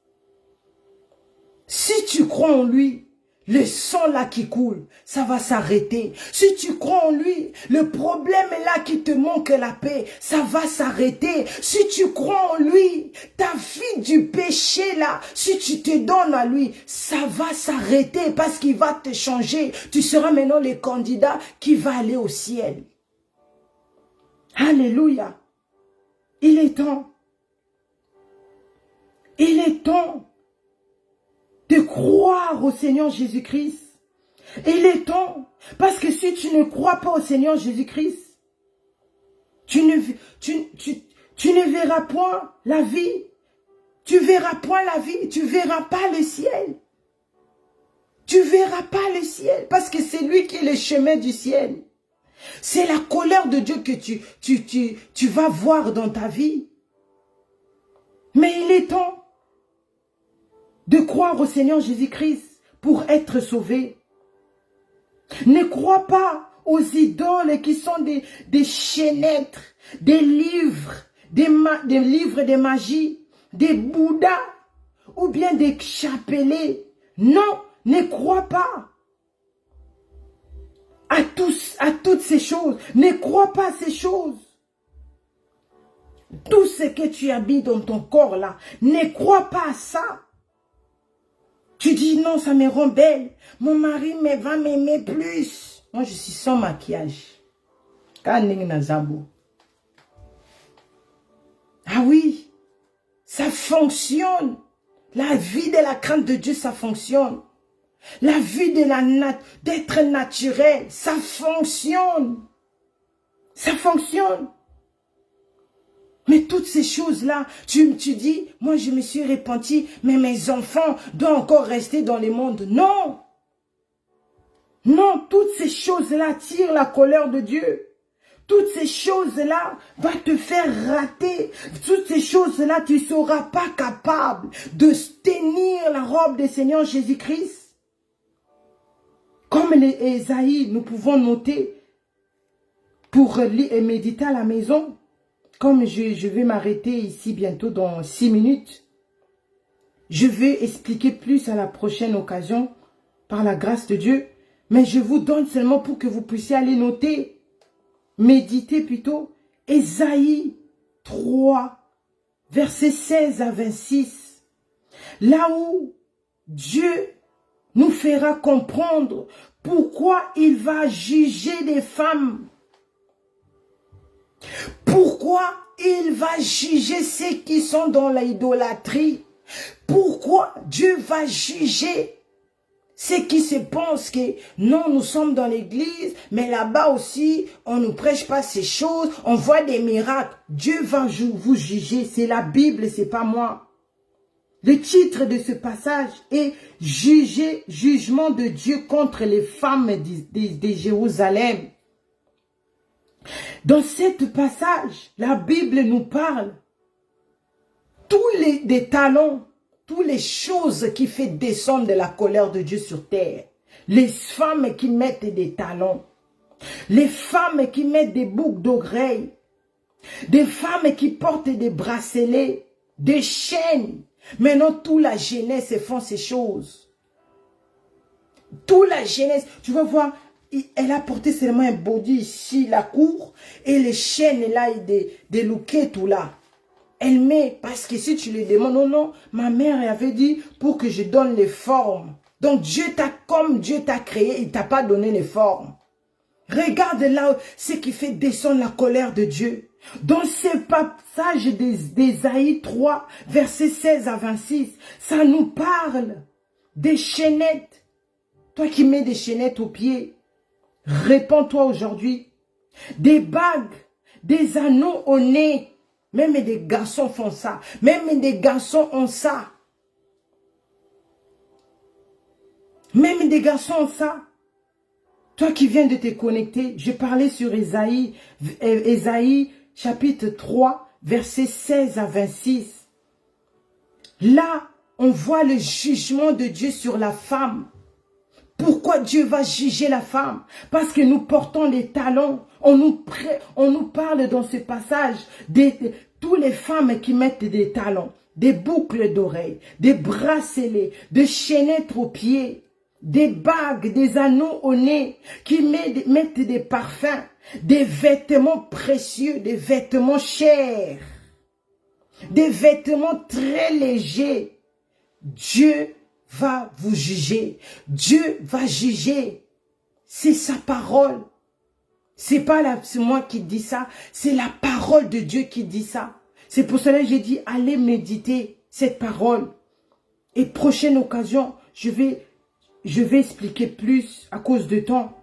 S1: Si tu crois en lui, le sang là qui coule, ça va s'arrêter. Si tu crois en lui, le problème est là qui te manque la paix, ça va s'arrêter. Si tu crois en lui, ta vie du péché là, si tu te donnes à lui, ça va s'arrêter parce qu'il va te changer. Tu seras maintenant le candidat qui va aller au ciel. Alléluia. Il est temps. Il est temps de croire au Seigneur Jésus-Christ. Il est temps, parce que si tu ne crois pas au Seigneur Jésus-Christ, tu ne verras point la vie. Tu verras point la vie, tu verras pas le ciel. Tu verras pas le ciel, parce que c'est lui qui est le chemin du ciel. C'est la colère de Dieu que tu vas voir dans ta vie. Mais il est temps de croire au Seigneur Jésus-Christ pour être sauvé. Ne crois pas aux idoles qui sont des chaînettes, des livres, des livres de magie, des bouddhas ou bien des chapelets. Non, ne crois pas à toutes ces choses. Ne crois pas à ces choses. Tout ce que tu habites dans ton corps là, ne crois pas à ça. Tu dis non, ça me rend belle. Mon mari va m'aimer plus. Moi, je suis sans maquillage. Ah oui, ça fonctionne. La vie de la crainte de Dieu, ça fonctionne. La vie d'être naturel, ça fonctionne. Ça fonctionne. Mais toutes ces choses-là, tu dis, moi je me suis repenti, mais mes enfants doivent encore rester dans le monde. Non! Non, toutes ces choses-là tirent la colère de Dieu. Toutes ces choses-là vont te faire rater. Toutes ces choses-là, tu ne seras pas capable de tenir la robe du Seigneur Jésus-Christ. Comme les Ésaïe, nous pouvons noter pour lire et méditer à la maison. Comme je vais m'arrêter ici bientôt dans 6 minutes, je vais expliquer plus à la prochaine occasion, par la grâce de Dieu. Mais je vous donne seulement pour que vous puissiez aller noter, méditer plutôt, Ésaïe 3, versets 16 à 26. Là où Dieu nous fera comprendre pourquoi il va juger les femmes. Pourquoi il va juger ceux qui sont dans l'idolâtrie? Pourquoi Dieu va juger ceux qui se pensent que non, nous sommes dans l'église, mais là-bas aussi, on ne prêche pas ces choses, on voit des miracles. Dieu va vous juger, c'est la Bible, c'est pas moi. Le titre de ce passage est « Jugement de Dieu contre les femmes de Jérusalem ». Dans ce passage, la Bible nous parle des talents, toutes les choses qui font descendre de la colère de Dieu sur terre. Les femmes qui mettent des talons, les femmes qui mettent des boucles d'oreilles, des femmes qui portent des bracelets, des chaînes. Maintenant, toute la jeunesse font ces choses. Toute la jeunesse, tu vas voir, elle a porté seulement un body ici, la cour, et les chaînes là, des lookets tout là. Elle met, parce que si tu lui demandes, non, non, ma mère avait dit pour que je donne les formes. Donc comme Dieu t'a créé, il t'a pas donné les formes. Regarde là ce qui fait descendre la colère de Dieu. Dans ce passage d'Ésaïe 3, versets 16 à 26, ça nous parle des chaînettes. Toi qui mets des chaînettes aux pieds, répands-toi aujourd'hui. Des bagues, des anneaux au nez. Même des garçons font ça. Même des garçons ont ça. Même des garçons ont ça. Toi qui viens de te connecter, je parlais sur Ésaïe chapitre 3, versets 16 à 26. Là, on voit le jugement de Dieu sur la femme. Pourquoi Dieu va juger la femme? Parce que nous portons des talons. On nous parle dans ce passage de toutes les femmes qui mettent des talons, des boucles d'oreilles, des bracelets, des chaînettes aux pieds, des bagues, des anneaux au nez, qui mettent des parfums, des vêtements précieux, des vêtements chers, des vêtements très légers. Dieu va vous juger. Dieu va juger. C'est sa parole. C'est moi qui dis ça. C'est la parole de Dieu qui dit ça. C'est pour cela que j'ai dit, allez méditer cette parole. Et prochaine occasion, je vais expliquer plus à cause de temps.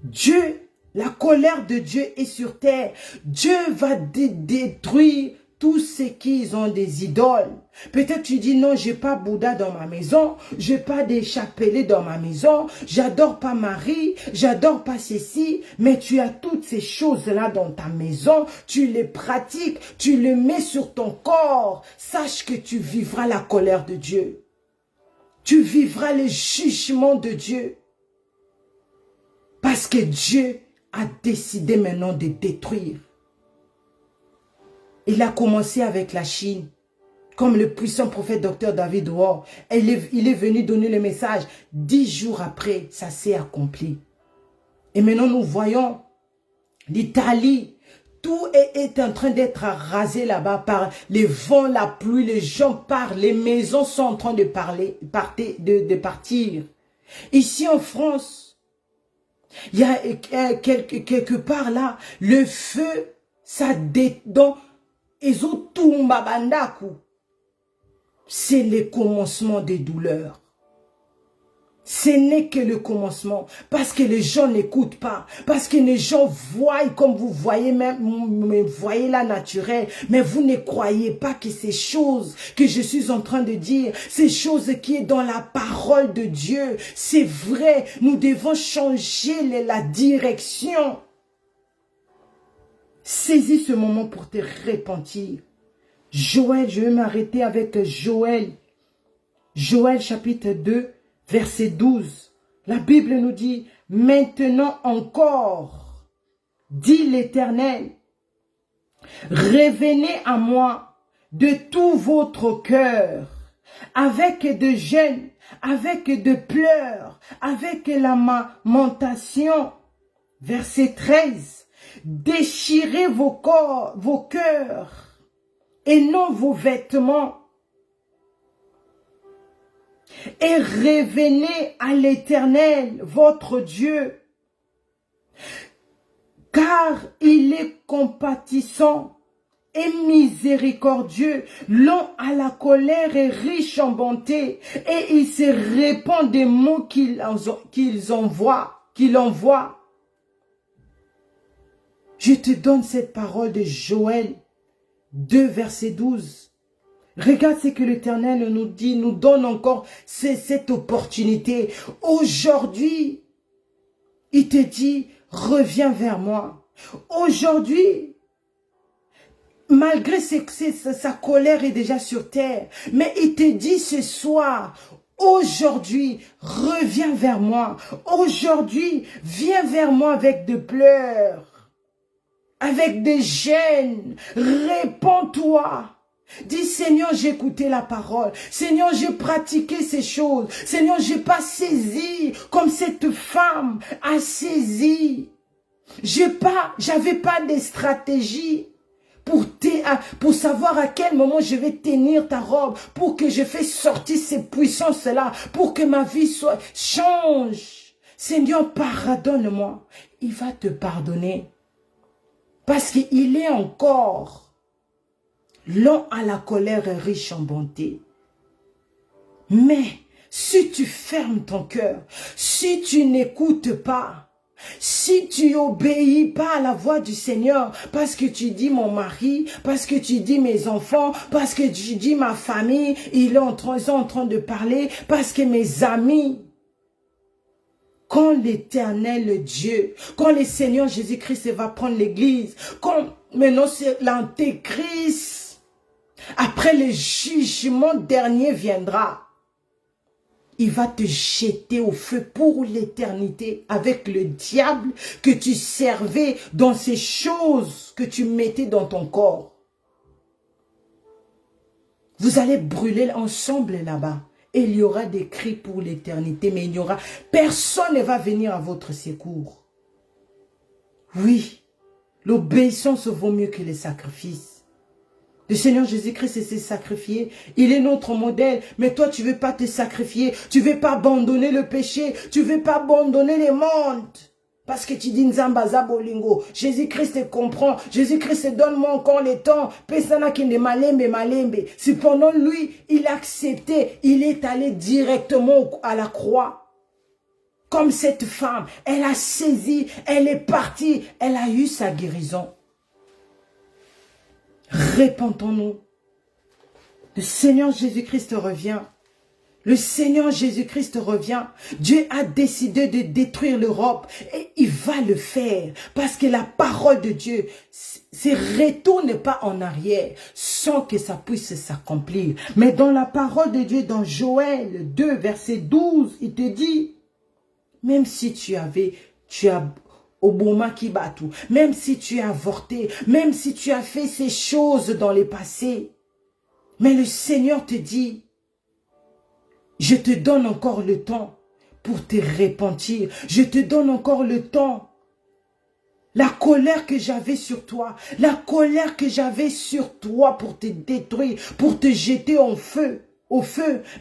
S1: Dieu, la colère de Dieu est sur terre. Dieu va détruire tous ceux qui ont des idoles. Peut-être tu dis non, j'ai pas Bouddha dans ma maison, j'ai pas des chapelets dans ma maison, j'adore pas Marie, j'adore pas ceci, mais tu as toutes ces choses-là dans ta maison, tu les pratiques, tu les mets sur ton corps. Sache que tu vivras la colère de Dieu. Tu vivras le jugement de Dieu. Parce que Dieu a décidé maintenant de détruire. Il a commencé avec la Chine. Comme le puissant prophète Dr David Rohr. Il est venu donner le message. 10 jours après, ça s'est accompli. Et maintenant, nous voyons l'Italie. Tout est en train d'être rasé là-bas par les vents, la pluie, les gens parlent, les maisons sont en train de partir. Ici en France, il y a quelque part là, le feu, ça détend. C'est le commencement des douleurs. Ce n'est que le commencement. Parce que les gens n'écoutent pas. Parce que les gens voient comme vous voyez, même vous voyez la naturelle. Mais vous ne croyez pas que ces choses que je suis en train de dire, ces choses qui est dans la parole de Dieu, c'est vrai. Nous devons changer la direction. Saisis ce moment pour te repentir. Joël, je vais m'arrêter avec Joël. Joël chapitre 2, verset 12. La Bible nous dit, maintenant encore, dit l'Éternel, revenez à moi de tout votre cœur, avec de jeûnes, avec de pleurs, avec lamentation. Verset 13. Déchirez vos cœurs et non vos vêtements et revenez à l'Éternel, votre Dieu, car il est compatissant et miséricordieux, lent à la colère et riche en bonté, et il se répand des mots qu'il envoie. Je te donne cette parole de Joël 2, verset 12. Regarde ce que l'Éternel nous dit, nous donne encore cette opportunité. Aujourd'hui, il te dit, reviens vers moi. Aujourd'hui, malgré sa colère est déjà sur terre, mais il te dit ce soir, aujourd'hui, reviens vers moi. Aujourd'hui, viens vers moi avec de pleurs. Avec des gênes, répands-toi. Dis, Seigneur, j'ai écouté la parole. Seigneur, j'ai pratiqué ces choses. Seigneur, j'ai pas saisi comme cette femme a saisi. J'avais pas de stratégie pour savoir à quel moment je vais tenir ta robe, pour que je fasse sortir ces puissances-là, pour que ma vie change. Seigneur, pardonne-moi. Il va te pardonner. Parce qu'il est encore lent à la colère et riche en bonté. Mais si tu fermes ton cœur, si tu n'écoutes pas, Si tu obéis pas à la voix du Seigneur, parce que tu dis mon mari, parce que tu dis mes enfants, parce que tu dis ma famille, ils sont en train de parler, parce que mes amis, quand l'Éternel Dieu, quand le Seigneur Jésus-Christ va prendre l'église, quand maintenant c'est l'Antéchrist, après le jugement dernier viendra, il va te jeter au feu pour l'éternité avec le diable que tu servais dans ces choses que tu mettais dans ton corps. Vous allez brûler ensemble là-bas. Et il y aura des cris pour l'éternité, mais il y aura personne ne va venir à votre secours. Oui, l'obéissance vaut mieux que les sacrifices. Le Seigneur Jésus-Christ s'est sacrifié. Il est notre modèle. Mais toi, tu ne veux pas te sacrifier. Tu ne veux pas abandonner le péché. Tu ne veux pas abandonner les mondes. Parce que tu dis Nzambaza Bolingo. Jésus-Christ te comprend. Jésus-Christ donne-moi encore le temps. Pesana qui ne malembe. Cependant, lui, il a accepté. Il est allé directement à la croix. Comme cette femme. Elle a saisi. Elle est partie. Elle a eu sa guérison. Répentons-nous. Le Seigneur Jésus-Christ revient. Le Seigneur Jésus-Christ revient. Dieu a décidé de détruire l'Europe et il va le faire parce que la parole de Dieu ne retourne pas en arrière sans que ça puisse s'accomplir. Mais dans la parole de Dieu, dans Joël 2, verset 12, il te dit, même si tu as Oboma qui bat tout. Même si tu as avorté, même si tu as fait ces choses dans le passé. Mais le Seigneur te dit, je te donne encore le temps pour te repentir. Je te donne encore le temps. La colère que j'avais sur toi, la colère que j'avais sur toi pour te détruire, pour te jeter au feu,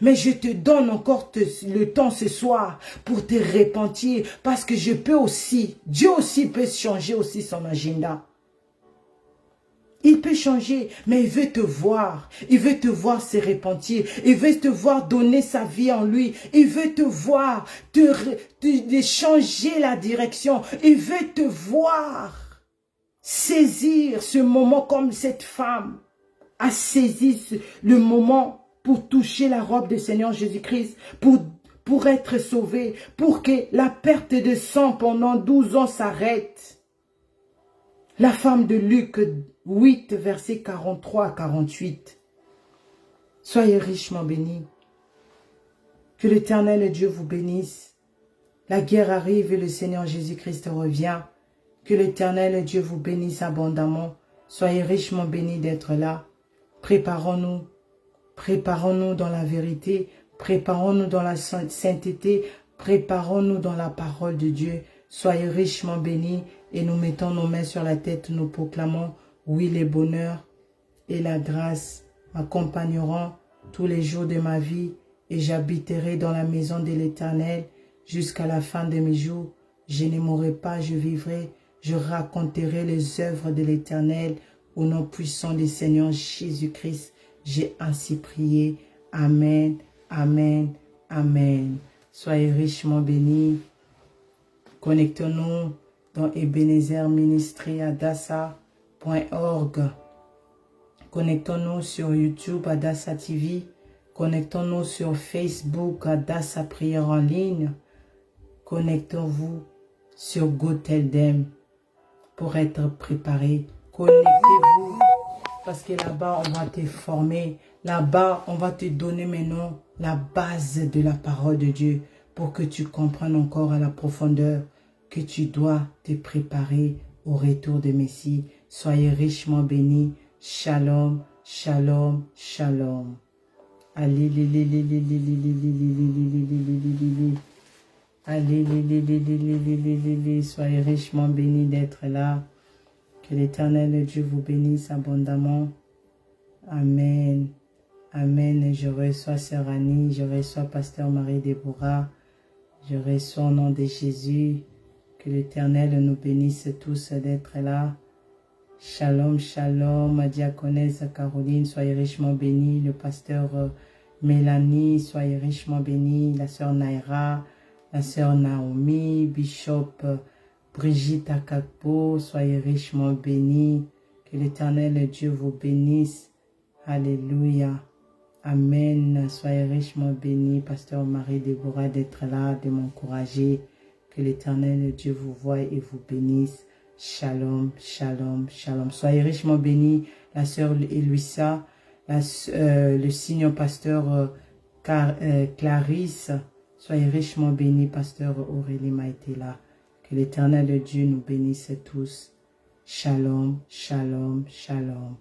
S1: mais je te donne encore le temps ce soir pour te repentir, parce que je peux aussi, Dieu aussi peut changer aussi son agenda. Il peut changer, mais il veut te voir se repentir, il veut te voir donner sa vie en lui, il veut te voir de changer la direction, il veut te voir saisir ce moment comme cette femme a saisi le moment pour toucher la robe du Seigneur Jésus-Christ, pour être sauvé, pour que la perte de sang pendant 12 ans s'arrête. La femme de Luc 8, versets 43 à 48. Soyez richement bénis. Que l'Éternel Dieu vous bénisse. La guerre arrive et le Seigneur Jésus-Christ revient. Que l'Éternel Dieu vous bénisse abondamment. Soyez richement bénis d'être là. Préparons-nous. Préparons-nous dans la vérité. Préparons-nous dans la sainteté. Préparons-nous dans la parole de Dieu. Soyez richement bénis et nous mettons nos mains sur la tête. Nous proclamons, oui, le bonheur et la grâce m'accompagneront tous les jours de ma vie et j'habiterai dans la maison de l'Éternel jusqu'à la fin de mes jours. Je ne mourrai pas, je vivrai. Je raconterai les œuvres de l'Éternel au nom puissant du Seigneur Jésus-Christ. J'ai ainsi prié. Amen, amen, amen. Soyez richement bénis. Connectons-nous dans Ebenezer Ministry Adassa.org. Connectons-nous sur YouTube Adassa TV. Connectons-nous sur Facebook Adassa Prière en ligne. Connectons-vous sur GoTeldem pour être préparé. Connectez-vous parce que là-bas, on va te former. Là-bas, on va te donner maintenant la base de la parole de Dieu pour que tu comprennes encore à la profondeur que tu dois te préparer au retour de Messie. Soyez richement bénis. Shalom, shalom, shalom. Allez, soyez richement bénis d'être là. Que l'Éternel Dieu vous bénisse abondamment. Amen. Amen. Je reçois Sœur Annie, je reçois Pasteur Marie-Déborah, je reçois au nom de Jésus. Que l'Éternel nous bénisse tous d'être là. Shalom, shalom, diaconesse Caroline, soyez richement bénis. Le pasteur Mélanie, soyez richement bénis. La sœur Naira, la sœur Naomi, Bishop Brigitte Akakpo, soyez richement bénie. Que l'Éternel Dieu vous bénisse. Alléluia. Amen. Soyez richement bénis, Pasteur Marie-Déborah, d'être là, de m'encourager. Que l'Éternel Dieu vous voie et vous bénisse. Shalom, shalom, shalom. Soyez richement bénis, la sœur Eluissa, le signe pasteur Clarisse. Soyez richement bénis, Pasteur Aurélie Maïtela. Que l'Éternel Dieu nous bénisse tous. Shalom, shalom, shalom.